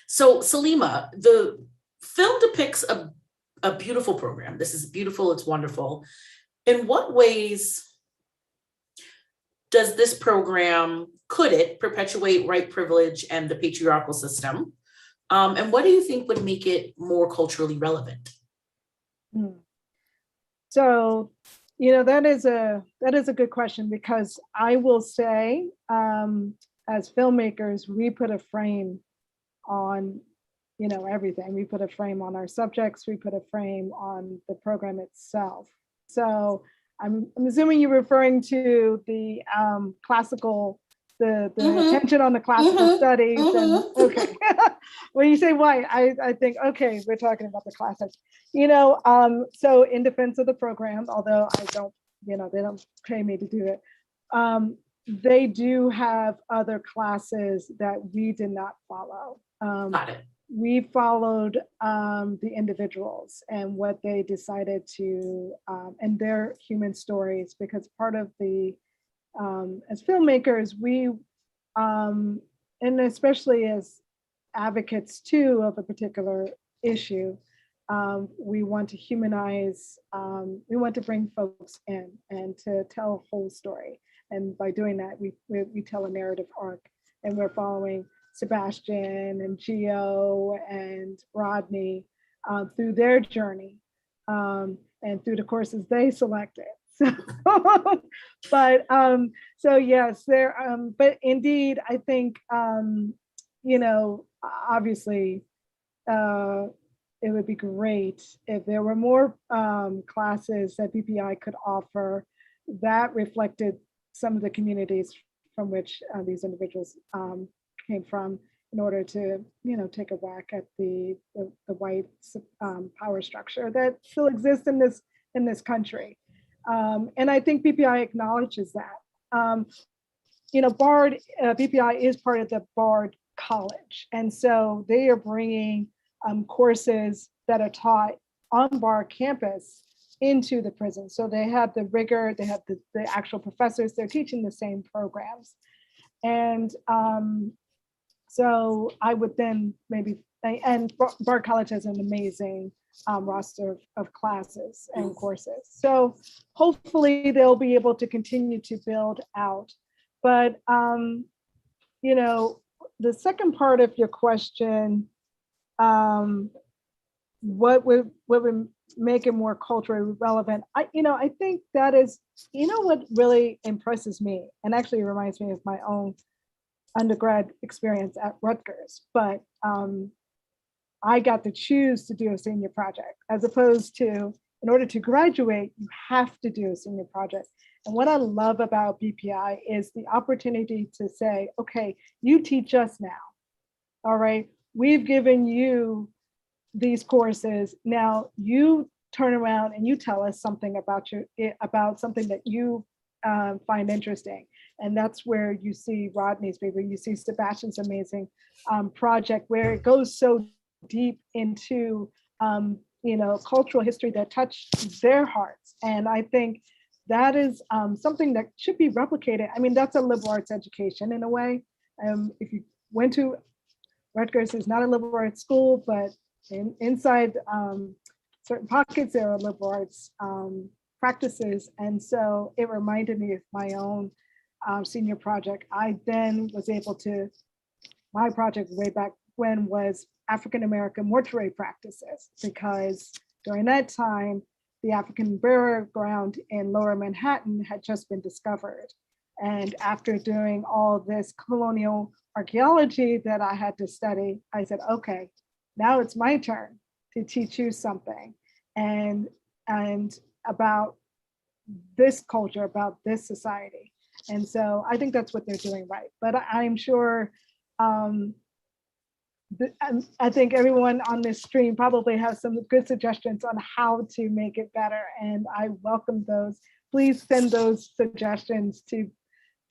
So Salima, the film depicts a beautiful program. This is beautiful, it's wonderful. In what ways does this program, could it perpetuate white privilege and the patriarchal system? And what do you think would make it more culturally relevant? So, you know, that is a good question, because I will say, as filmmakers, we put a frame on, you know, everything. We put a frame on our subjects, we put a frame on the program itself. So I'm assuming you're referring to the classical, the attention on the classical studies. And, okay, when you say white, I think, okay, we're talking about the classics. You know, so in defense of the program, although I don't, you know, they don't pay me to do it. they do have other classes that we did not follow. Got it. We followed the individuals and what they decided to, and their human stories, because part of the, as filmmakers, we, and especially as advocates too of a particular issue, we want to humanize, we want to bring folks in and to tell a whole story. And by doing that, we tell a narrative arc, and we're following Sebastian and Gio and Rodney through their journey and through the courses they selected. So, but so yes, there. But indeed, I think you know, obviously, it would be great if there were more classes that BPI could offer that reflected some of the communities from which these individuals came from, in order to, you know, take a whack at the white power structure that still exists in this country. And I think BPI acknowledges that. You know, Bard, BPI is part of the Bard College. And so they are bringing courses that are taught on Bard campus into the prison. So they have the rigor, they have the actual professors, they're teaching the same programs. And so I would then maybe, and Bard College has an amazing roster of classes and courses. So hopefully they'll be able to continue to build out. But, you know, the second part of your question, what would make it more culturally relevant? I think that is, you know, what really impresses me, and actually reminds me of my own undergrad experience at Rutgers, but I got to choose to do a senior project, as opposed to, in order to graduate, you have to do a senior project. And what I love about BPI is the opportunity to say, okay, you teach us now. All right, we've given you these courses. Now you turn around and you tell us something about something that you find interesting. And that's where you see Rodney's paper, you see Sebastian's amazing project, where it goes so deep into you know, cultural history that touched their hearts. And I think that is something that should be replicated. I mean, that's a liberal arts education in a way. If you went to Rutgers, is not a liberal arts school, but inside certain pockets, there are liberal arts practices. And so it reminded me of my own senior project. I then was able to, my project way back when was African-American mortuary practices, because during that time, the African burial ground in Lower Manhattan had just been discovered. And after doing all this colonial archaeology that I had to study, I said, okay, now it's my turn to teach you something and about this culture, about this society. And so I think that's what they're doing right. But I'm sure, I think everyone on this stream probably has some good suggestions on how to make it better, and I welcome those. Please send those suggestions to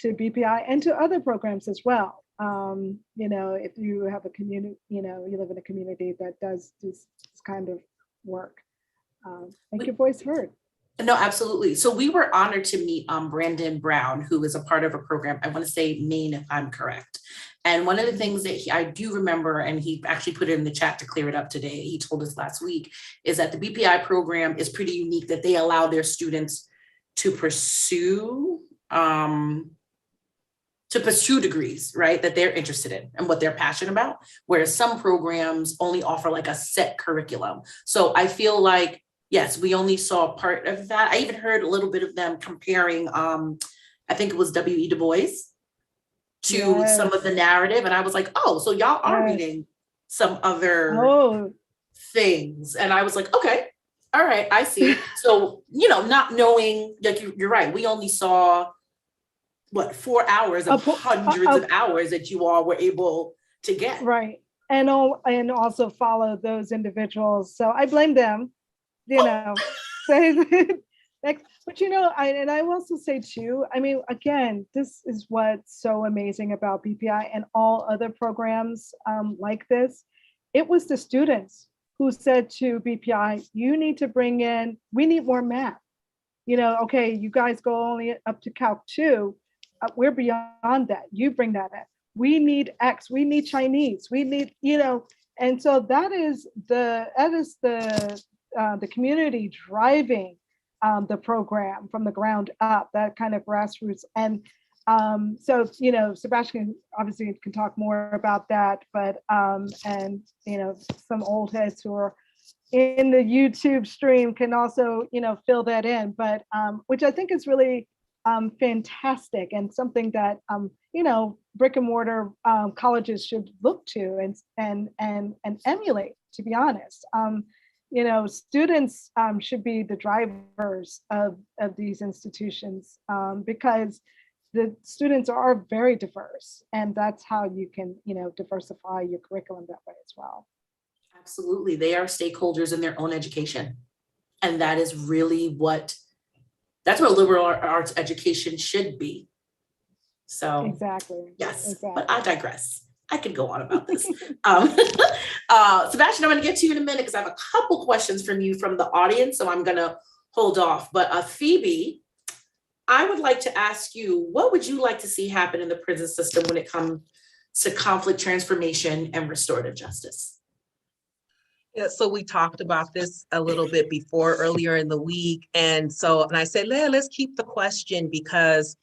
BPI and to other programs as well. You know, if you have a community, you know, you live in a community that does this kind of work, make your voice heard. No, absolutely. So we were honored to meet Brandon Brown, who is a part of a program, I want to say Maine, if I'm correct. And one of the things that I do remember, and he actually put it in the chat to clear it up today, he told us last week, is that the BPI program is pretty unique, that they allow their students to pursue degrees, right, that they're interested in and what they're passionate about, whereas some programs only offer like a set curriculum. So I feel like, yes, we only saw part of that. I even heard a little bit of them comparing, I think it was W.E. Du Bois to some of the narrative. And I was like, oh, so y'all are reading some other things. And I was like, okay, all right, I see. So, you know, not knowing, like you're right, we only saw, what, 4 hours of hundreds of hours that you all were able to get. Right, and also follow those individuals. So I blame them, you know. But But you know, I will also say too, I mean, again, this is what's so amazing about BPI and all other programs like this. It was the students who said to BPI, you need to bring in, we need more math. You know, okay, you guys go only up to Calc 2. We're beyond that. You bring that in. We need X, we need Chinese, we need, you know, and so that is the community driving the program from the ground up, that kind of grassroots. And so, you know, Sebastian obviously can talk more about that, but, and, you know, some old heads who are in the YouTube stream can also, you know, fill that in, but, which I think is really fantastic and something that, you know, brick and mortar colleges should look to and emulate, to be honest. You know, students should be the drivers of these institutions because the students are very diverse, and that's how you can, you know, diversify your curriculum that way as well. Absolutely, they are stakeholders in their own education, and that is really that's what liberal arts education should be. So exactly, yes, exactly. But I digress. I could go on about this. Sebastian, I'm going to get to you in a minute because I have a couple questions from you from the audience, so I'm going to hold off. But Phoebe, I would like to ask you, what would you like to see happen in the prison system when it comes to conflict transformation and restorative justice? Yeah, so we talked about this a little bit before earlier in the week. And I said, let's keep the question because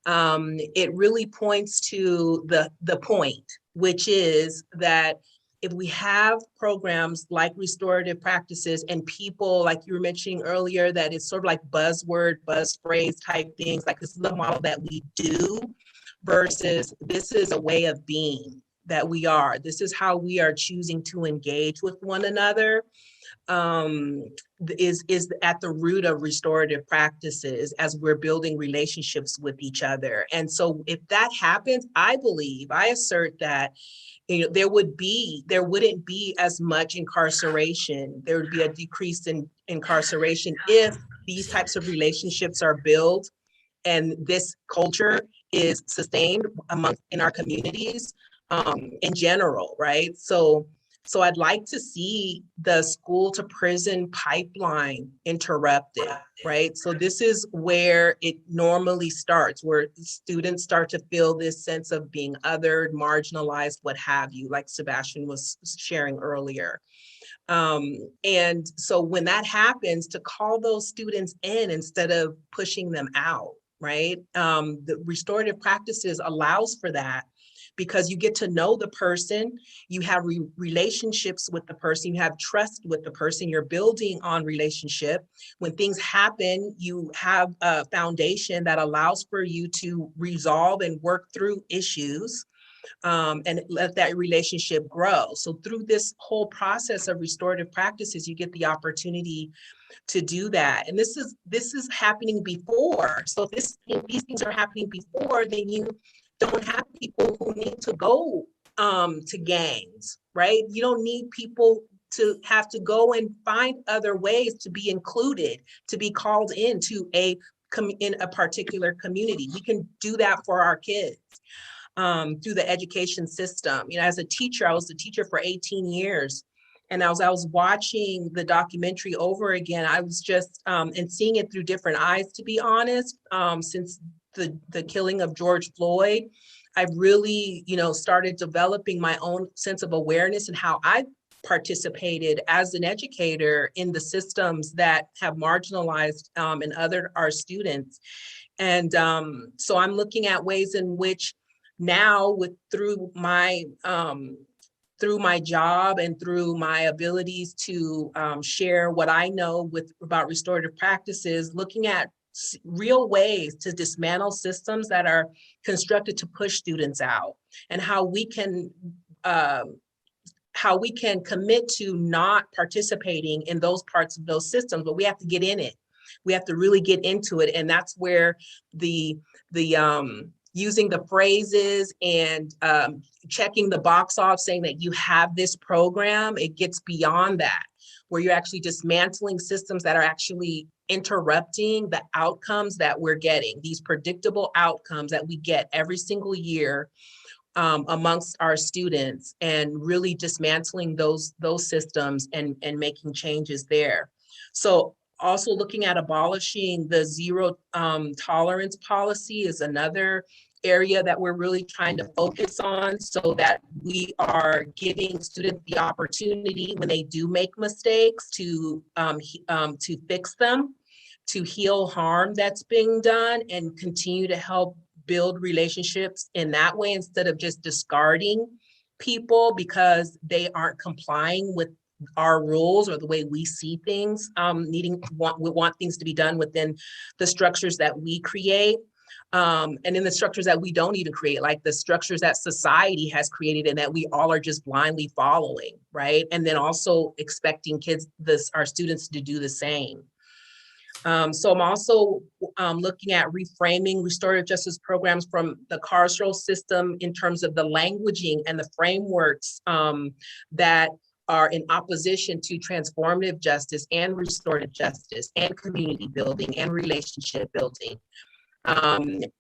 it really points to the point, which is that if we have programs like restorative practices and people, like you were mentioning earlier, that it's sort of like buzzword, buzz phrase type things, like this is the model that we do versus this is a way of being that we are. This is how we are choosing to engage with one another, is at the root of restorative practices as we're building relationships with each other. And so if that happens, I assert that, you know, there wouldn't be as much incarceration. There would be a decrease in incarceration if these types of relationships are built and this culture is sustained in our communities in general, right? So I'd like to see the school to prison pipeline interrupted, right? So this is where it normally starts, where students start to feel this sense of being othered, marginalized, what have you, like Sebastian was sharing earlier. And so when that happens, to call those students in instead of pushing them out, right? The restorative practices allows for that, because you get to know the person, you have relationships with the person, you have trust with the person, you're building on relationship. When things happen, you have a foundation that allows for you to resolve and work through issues and let that relationship grow. So through this whole process of restorative practices, you get the opportunity to do that. And this is happening before. So if these things are happening before, then you don't have people who need to go to gangs, right? You don't need people to have to go and find other ways to be included, to be called into in a particular community. We can do that for our kids through the education system. You know, as a teacher, I was a teacher for 18 years. And as I was watching the documentary over again, I was just, and seeing it through different eyes, to be honest, since the killing of George Floyd, I really, you know, started developing my own sense of awareness and how I participated as an educator in the systems that have marginalized and othered our students. And so I'm looking at ways in which now through my job and through my abilities to share what I know about restorative practices, looking at real ways to dismantle systems that are constructed to push students out, and how we can commit to not participating in those parts of those systems, but we have to get in it. We have to really get into it. And that's where the using the phrases and checking the box off saying that you have this program, it gets beyond that. where you're actually dismantling systems that are actually interrupting the outcomes that we're getting, these predictable outcomes that we get every single year amongst our students, and really dismantling those systems and making changes there. So also looking at abolishing the zero tolerance policy is another area that we're really trying to focus on, so that we are giving students the opportunity when they do make mistakes to fix them, to heal harm that's being done, and continue to help build relationships in that way, instead of just discarding people because they aren't complying with our rules or the way we see things, we want things to be done within the structures that we create. And in the structures that we don't even create, like the structures that society has created and that we all are just blindly following, right? And then also expecting our students to do the same. So I'm also looking at reframing restorative justice programs from the carceral system in terms of the languaging and the frameworks that are in opposition to transformative justice and restorative justice and community building and relationship building.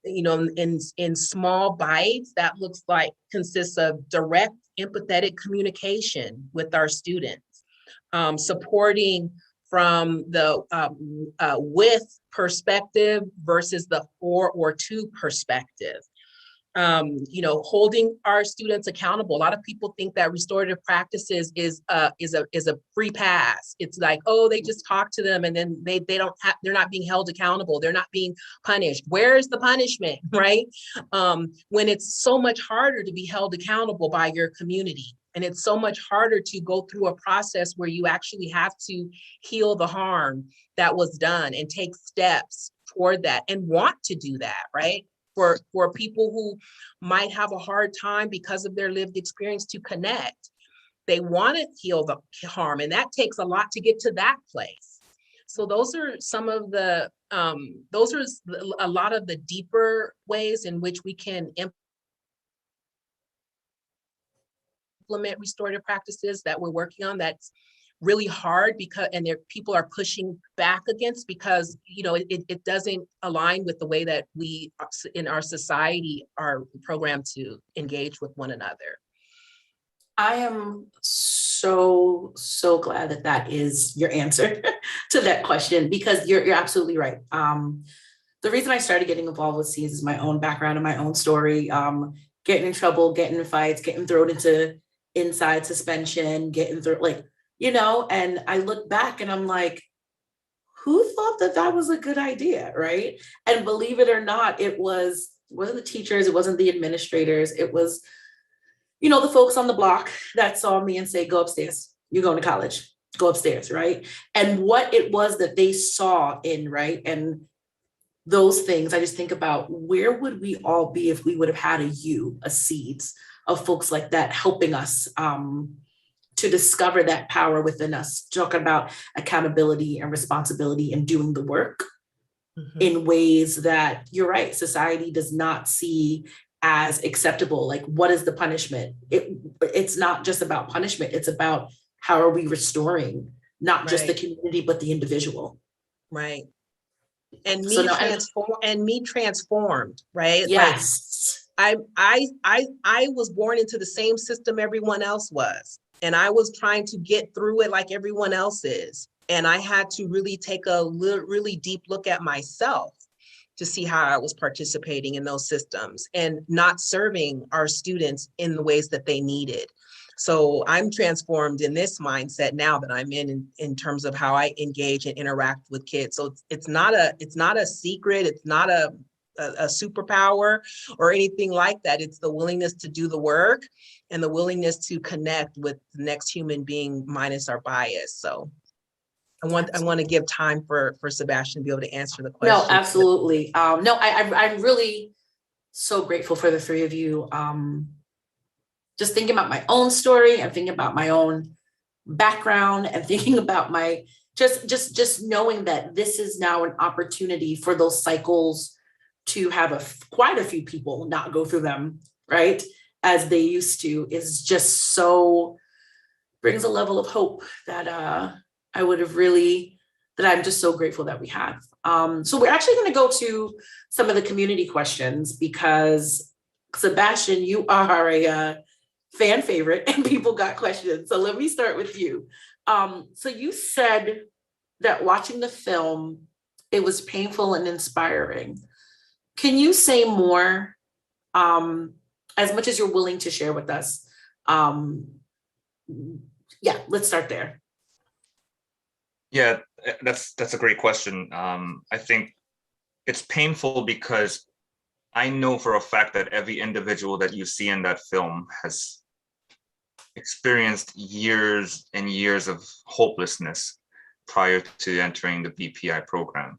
In small bites, that consists of direct empathetic communication with our students, supporting from the with perspective versus the for or to perspective. Holding our students accountable. A lot of people think that restorative practices is a free pass. It's like, oh, they just talk to them and then they're not being held accountable. They're not being punished. Where's the punishment, right? When it's so much harder to be held accountable by your community. And it's so much harder to go through a process where you actually have to heal the harm that was done and take steps toward that and want to do that, right? For people who might have a hard time because of their lived experience to connect. They want to heal the harm, and that takes a lot to get to that place. So those are some of the, those are a lot of the deeper ways in which we can implement restorative practices that we're working on. That's really hard because, and people are pushing back against because, it doesn't align with the way that we in our society are programmed to engage with one another. I am so glad that is your answer to that question, because you're absolutely right. The reason I started getting involved with SEES is my own background and my own story, getting in trouble, getting in fights, getting thrown into inside suspension, getting through and I look back and I'm like, who thought that was a good idea, right? And believe it or not, it wasn't the teachers, it wasn't the administrators, it was, the folks on the block that saw me and say, go upstairs, you're going to college, go upstairs, right? And what it was that they saw in, right? And those things, I just think about, where would we all be if we would have had a seeds of folks like that helping us, to discover that power within us, talking about accountability and responsibility and doing the work in ways that, you're right, society does not see as acceptable. Like, what is the punishment? It's not just about punishment. It's about how are we restoring, not just the community, but the individual. Right. And me transformed, right? Yes. Like, I was born into the same system everyone else was. And I was trying to get through it like everyone else is. And I had to really take a really deep look at myself to see how I was participating in those systems and not serving our students in the ways that they needed. So I'm transformed in this mindset now that I'm in terms of how I engage and interact with kids. So it's not a secret. It's not a superpower or anything like that. It's the willingness to do the work and the willingness to connect with the next human being minus our bias. So I want to give time for Sebastian to be able to answer the question. No, absolutely. I'm really so grateful for the three of you. Just thinking about my own story and thinking about my own background and thinking about my, just knowing that this is now an opportunity for those cycles to have quite a few people not go through them, right, as they used to, is just so, brings a level of hope that I would have really, that I'm just so grateful that we have. So we're actually going to go to some of the community questions because Sebastian, you are a fan favorite and people got questions. So let me start with you. So you said that watching the film, it was painful and inspiring. Can you say more, as much as you're willing to share with us? Yeah, let's start there. Yeah, that's a great question. I think it's painful because I know for a fact that every individual that you see in that film has experienced years and years of hopelessness prior to entering the BPI program.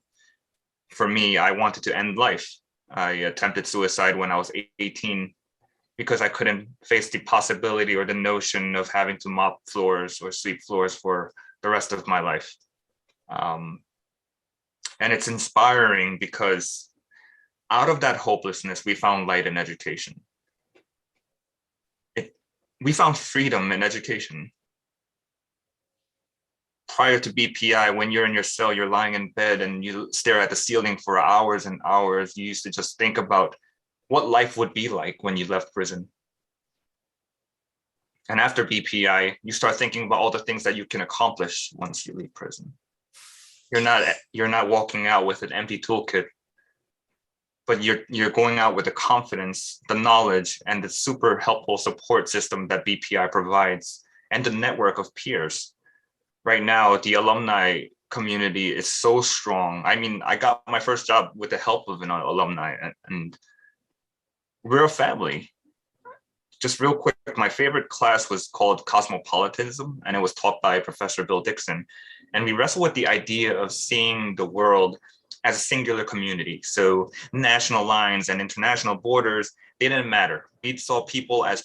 For me, I wanted to end life. I attempted suicide when I was 18 because I couldn't face the possibility or the notion of having to mop floors or sweep floors for the rest of my life. And it's inspiring because out of that hopelessness, we found light in education. We found freedom in education. Prior to BPI, when you're in your cell, you're lying in bed and you stare at the ceiling for hours and hours. You used to just think about what life would be like when you left prison. And after BPI, you start thinking about all the things that you can accomplish once you leave prison. You're not walking out with an empty toolkit, but you're going out with the confidence, the knowledge, and the super helpful support system that BPI provides, and the network of peers. Right now, the alumni community is so strong. I mean, I got my first job with the help of an alumni, and we're a family. Just real quick, my favorite class was called Cosmopolitanism, and it was taught by Professor Bill Dixon. And we wrestled with the idea of seeing the world as a singular community. So national lines and international borders, they didn't matter. We saw people, as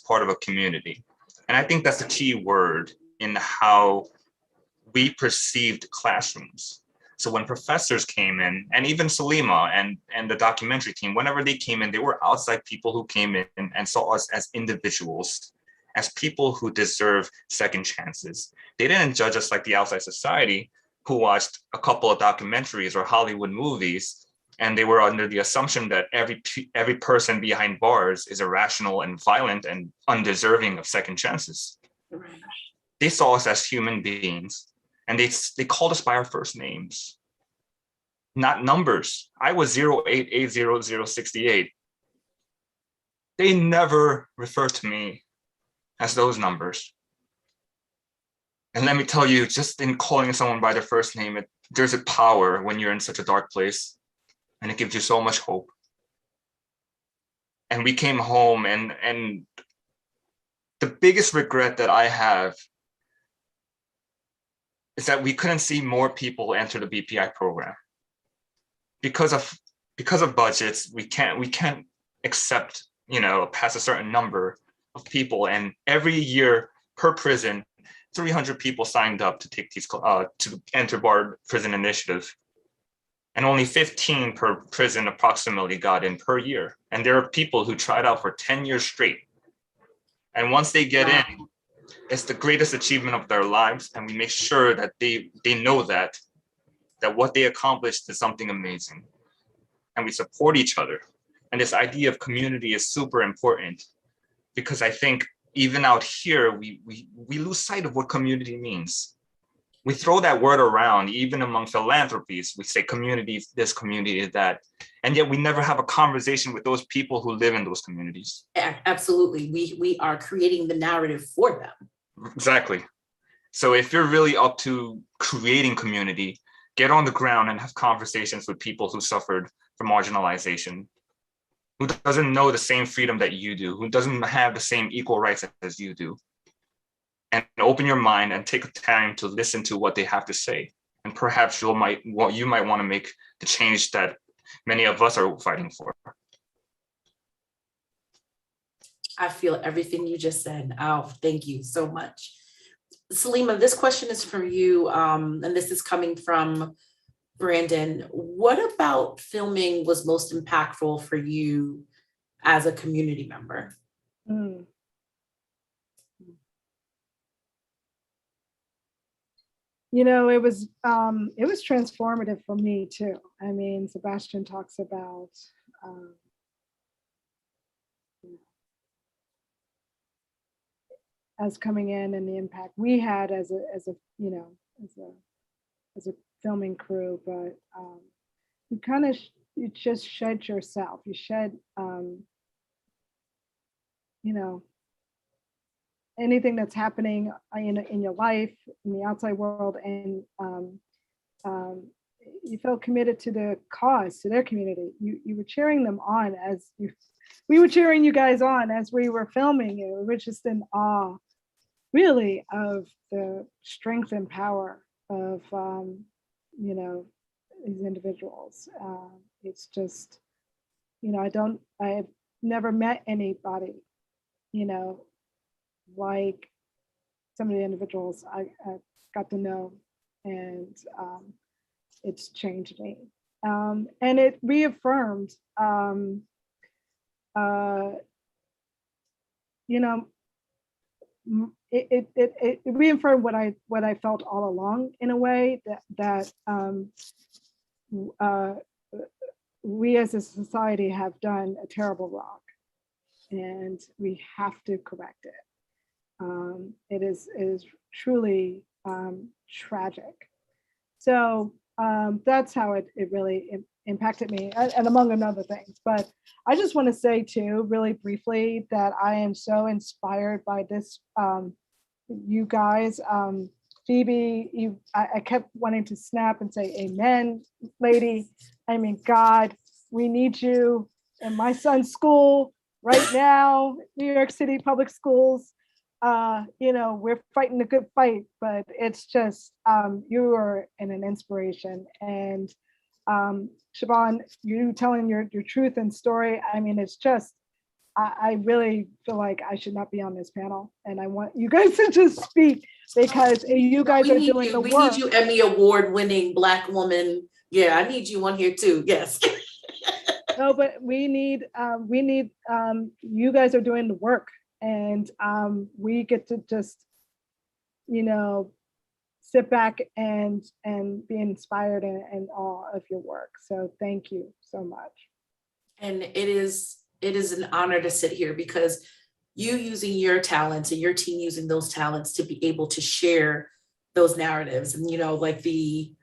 part of a community. And I think that's the key word in how we perceived classrooms. So when professors came in, and even Salima and the documentary team, whenever they came in, they were outside people who came in and saw us as individuals, as people who deserve second chances. They didn't judge us like the outside society who watched a couple of documentaries or Hollywood movies, and they were under the assumption that every person behind bars is irrational and violent and undeserving of second chances. Right. They saw us as human beings, and they called us by our first names, not numbers. I was 0880068. They never referred to me as those numbers. And let me tell you, just in calling someone by their first name, there's a power when you're in such a dark place, and it gives you so much hope. And we came home, and the biggest regret that I have is that we couldn't see more people enter the BPI program. Because of budgets, we can't accept, past a certain number of people. And every year per prison, 300 people signed up to take these to enter Bar Prison Initiative, and only 15 per prison approximately got in per year. And there are people who tried out for 10 years straight. And once they get in, it's the greatest achievement of their lives, and we make sure that they know that what they accomplished is something amazing, and we support each other. And this idea of community is super important, because I think even out here, we lose sight of what community means. We throw that word around, even among philanthropies. We say community this, community that, and yet we never have a conversation with those people who live in those communities. Absolutely, we are creating the narrative for them. Exactly. So if you're really up to creating community, get on the ground and have conversations with people who suffered from marginalization, who doesn't know the same freedom that you do, who doesn't have the same equal rights as you do. And open your mind and take time to listen to what they have to say. And perhaps you might want to make the change that many of us are fighting for. I feel everything you just said. Oh, thank you so much. Salima, this question is for you, and this is coming from Brandon. What about filming was most impactful for you as a community member? you know, it was transformative for me too. I mean, Sebastian talks about us coming in and the impact we had as a you know as a filming crew, but you kind of you just shed yourself. You shed you know, anything that's happening in your life, in the outside world, and you felt committed to the cause, to their community. You were cheering them on as we were cheering you guys on as we were filming it. We were just in awe, really, of the strength and power of you know, these individuals. It's just, you know, I've never met anybody, you know, like some of the individuals I got to know, and it's changed me. And it reaffirmed, you know, it reaffirmed what I felt all along, in a way, that we as a society have done a terrible wrong, and we have to correct it. It is truly tragic. So that's how it really impacted me, and among other things. But I just want to say too, really briefly, that I am so inspired by this. You guys, Phoebe, I kept wanting to snap and say, "Amen, lady." I mean, God, we need you in my son's school right now, New York City public schools. You know, we're fighting a good fight, but it's just, you are an inspiration. And Siobhan, you telling your truth and story, I mean, it's just, I really feel like I should not be on this panel, and I want you guys to just speak, because you guys are doing the work. We need you, Emmy Award-winning Black woman. Yeah, I need you on here too. Yes. No, but we need you guys are doing the work, and we get to just, you know, sit back and be inspired and awe of your work. So thank you so much. And it is an honor to sit here, because you using your talents and your team using those talents to be able to share those narratives, and, you know, like the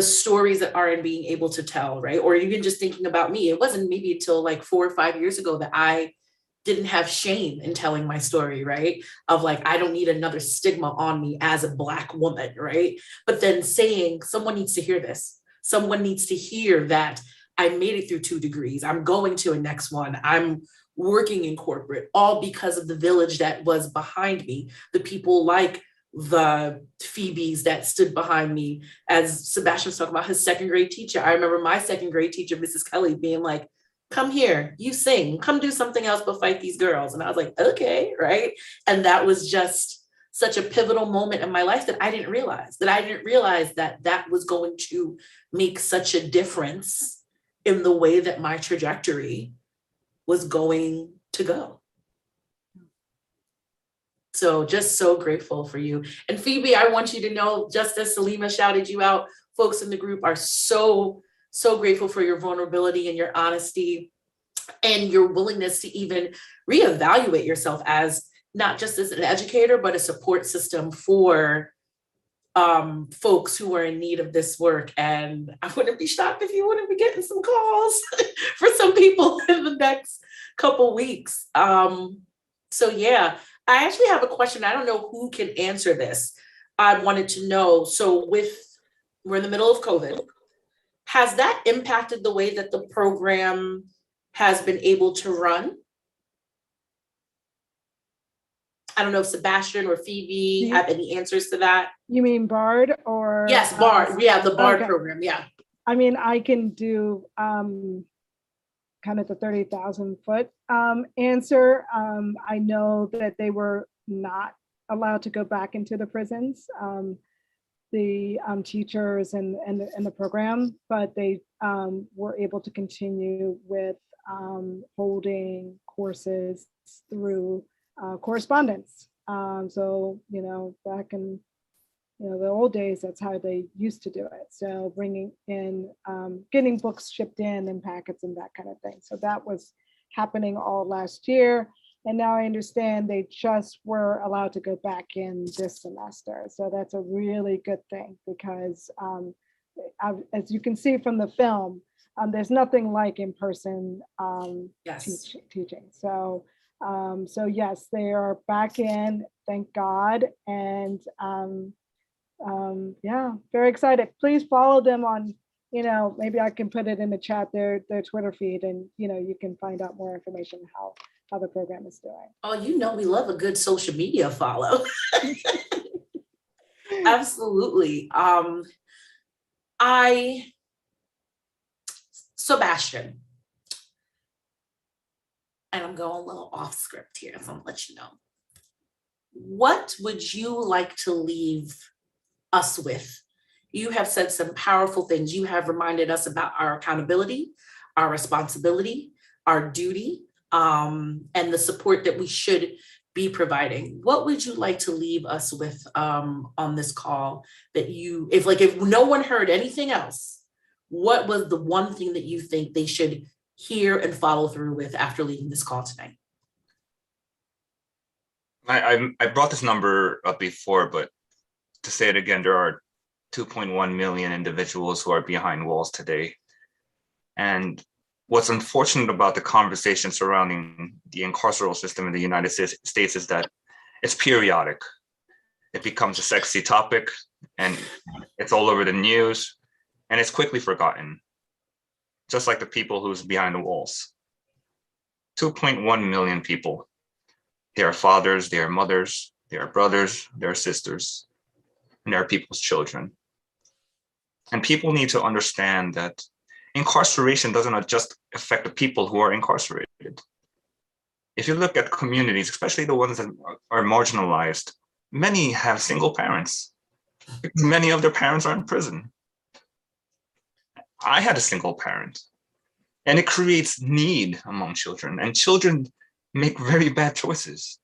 stories that aren't being able to tell, right? Or even just thinking about me, it wasn't maybe until like 4 or 5 years ago that I didn't have shame in telling my story, right? Of like, I don't need another stigma on me as a Black woman, right? But then saying, someone needs to hear this. Someone needs to hear that I made it through 2 degrees. I'm going to a next one. I'm working in corporate, all because of the village that was behind me. The people like the Phoebes that stood behind me. As Sebastian was talking about his 2nd grade teacher, I remember my 2nd grade teacher, Mrs. Kelly, being like, "Come here, you sing, come do something else but fight these girls." And I was like, okay, right? And that was just such a pivotal moment in my life that I didn't realize that that was going to make such a difference in the way that my trajectory was going to go. So just so grateful for you. And Phoebe, I want you to know, just as Salima shouted you out, folks in the group are so grateful for your vulnerability and your honesty and your willingness to even reevaluate yourself as not just as an educator, but a support system for folks who are in need of this work. And I wouldn't be shocked if you wouldn't be getting some calls for some people in the next couple weeks. So yeah, I actually have a question. I don't know who can answer this. I wanted to know, so we're in the middle of COVID. Has that impacted the way that the program has been able to run? I don't know if Sebastian or Phoebe have any answers to that. You mean BARD or? Yes, BARD. Yeah, the BARD okay. program. Yeah. I mean, I can do kind of the 30,000 foot answer. I know that they were not allowed to go back into the prisons, the teachers and the program, but they were able to continue with holding courses through correspondence. So, you know, back in the old days, that's how they used to do it. So bringing in, getting books shipped in packets and that kind of thing. So that was happening all last year. And now I understand they just were allowed to go back in this semester. So that's a really good thing because as you can see from the film, there's nothing like in-person teaching. So yes, they are back in, thank God. And yeah, very excited. Please follow them on, maybe I can put it in the chat, their Twitter feed, and you can find out more information how the program is doing. Oh, we love a good social media follow. Absolutely. Sebastian, and I'm going a little off script here, so I'm gonna let you know. What would you like to leave us with? You have said some powerful things. You have reminded us about our accountability, our responsibility, our duty, and the support that we should be providing. What would you like to leave us with on this call that if no one heard anything else, what was the one thing that you think they should hear and follow through with after leaving this call tonight? I brought this number up before, but to say it again, there are 2.1 million individuals who are behind walls today. And what's unfortunate about the conversation surrounding the incarceral system in the United States is that it's periodic. It becomes a sexy topic and it's all over the news and it's quickly forgotten, just like the people who's behind the walls. 2.1 million people. They are fathers, they are mothers, they are brothers, they are sisters, and they are people's children. And people need to understand that incarceration doesn't just affect the people who are incarcerated. If you look at communities, especially the ones that are marginalized, many have single parents. Many of their parents are in prison. I had a single parent, and it creates need among children, and children make very bad choices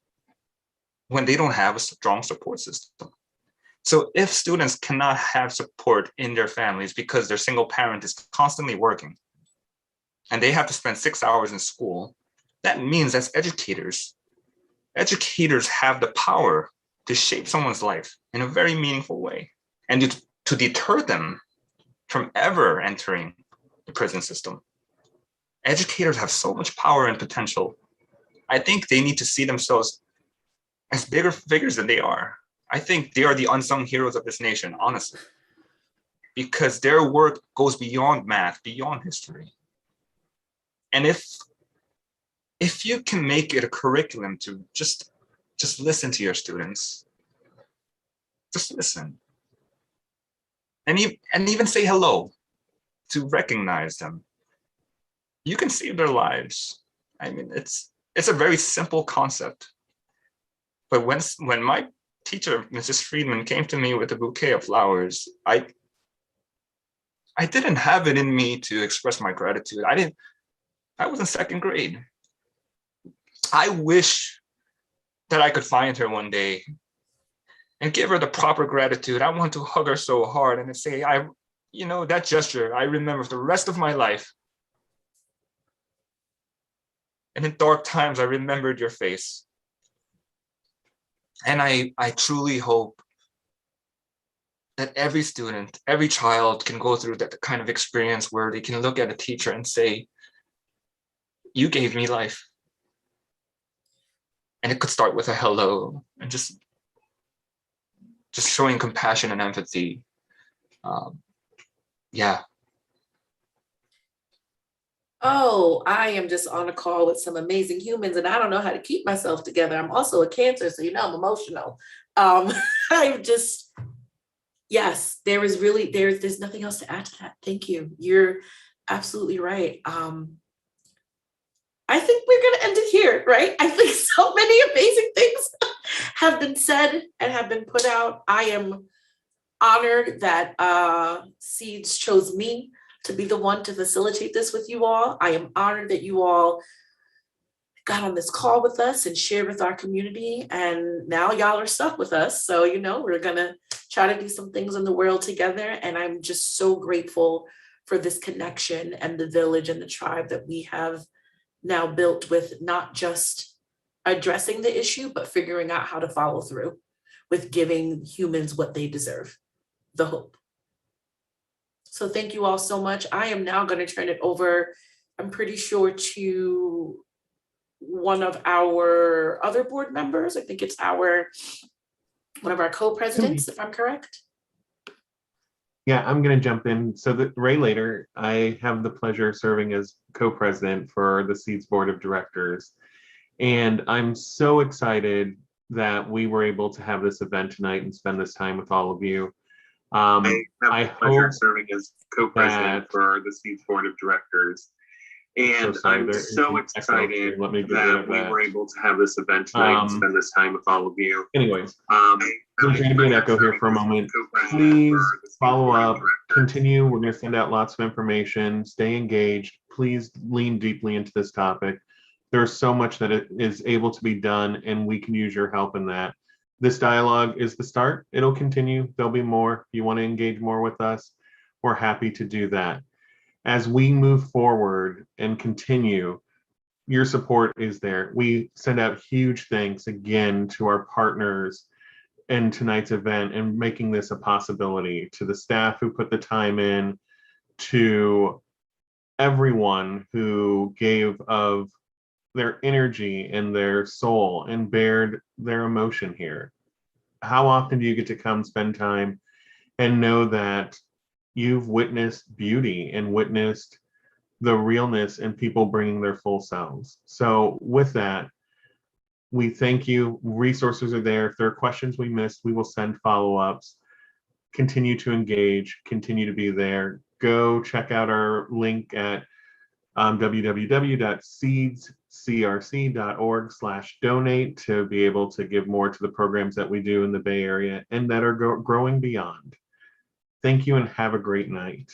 when they don't have a strong support system. So if students cannot have support in their families because their single parent is constantly working and they have to spend 6 hours in school, that means as educators have the power to shape someone's life in a very meaningful way and to deter them from ever entering the prison system. Educators have so much power and potential. I think they need to see themselves as bigger figures than they are. I think they are the unsung heroes of this nation, honestly, because their work goes beyond math, beyond history. And if you can make it a curriculum to just listen to your students, just listen, and even say hello, to recognize them, you can save their lives. I mean, it's a very simple concept. But when my teacher, Mrs. Friedman, came to me with a bouquet of flowers, I didn't have it in me to express my gratitude. I was in second grade. I wish that I could find her one day and give her the proper gratitude. I want to hug her so hard and say, that gesture, I remember for the rest of my life. And in dark times, I remembered your face. And I truly hope that every student, every child can go through that kind of experience where they can look at a teacher and say, you gave me life. And it could start with a hello and just showing compassion and empathy. Yeah. Oh, I am just on a call with some amazing humans and I don't know how to keep myself together. I'm also a Cancer, so I'm emotional. Yes, there's nothing else to add to that. Thank you. You're absolutely right. I think we're gonna end it here, right? I think so many amazing things have been said and have been put out. I am honored that Seeds chose me to be the one to facilitate this with you all. I am honored that you all got on this call with us and shared with our community. And now y'all are stuck with us. So, you know, we're gonna try to do some things in the world together. And I'm just so grateful for this connection and the village and the tribe that we have now built with not just addressing the issue, but figuring out how to follow through with giving humans what they deserve, the hope. So thank you all so much. I am now going to turn it over, I'm pretty sure, to one of our other board members. I think it's one of our co-presidents, if I'm correct. Yeah, I'm going to jump in. So Ray Later, I have the pleasure of serving as co-president for the Seeds Board of Directors. And I'm so excited that we were able to have this event tonight and spend this time with all of you. I hope serving as co-president for the Seeds Board of Directors. And I'm so excited that we were able to have this event tonight and spend this time with all of you. Anyways, there's going to be an echo here for a moment. Please follow up, continue. We're going to send out lots of information, stay engaged. Please lean deeply into this topic. There's so much that it is able to be done, and we can use your help in that. This dialogue is the start. It'll continue. There'll be more. If you want to engage more with us, we're happy to do that. As we move forward and continue, your support is there. We send out huge thanks again to our partners in tonight's event and making this a possibility, to the staff who put the time in, to everyone who gave of their energy and their soul and bared their emotion here. How often do you get to come spend time and know that you've witnessed beauty and witnessed the realness in people bringing their full selves? So with that, we thank you. Resources are there. If there are questions we missed, we will send follow-ups. Continue to engage, continue to be there. Go check out our link at www.seedscrc.org/donate to be able to give more to the programs that we do in the Bay Area and that are growing beyond. Thank you and have a great night.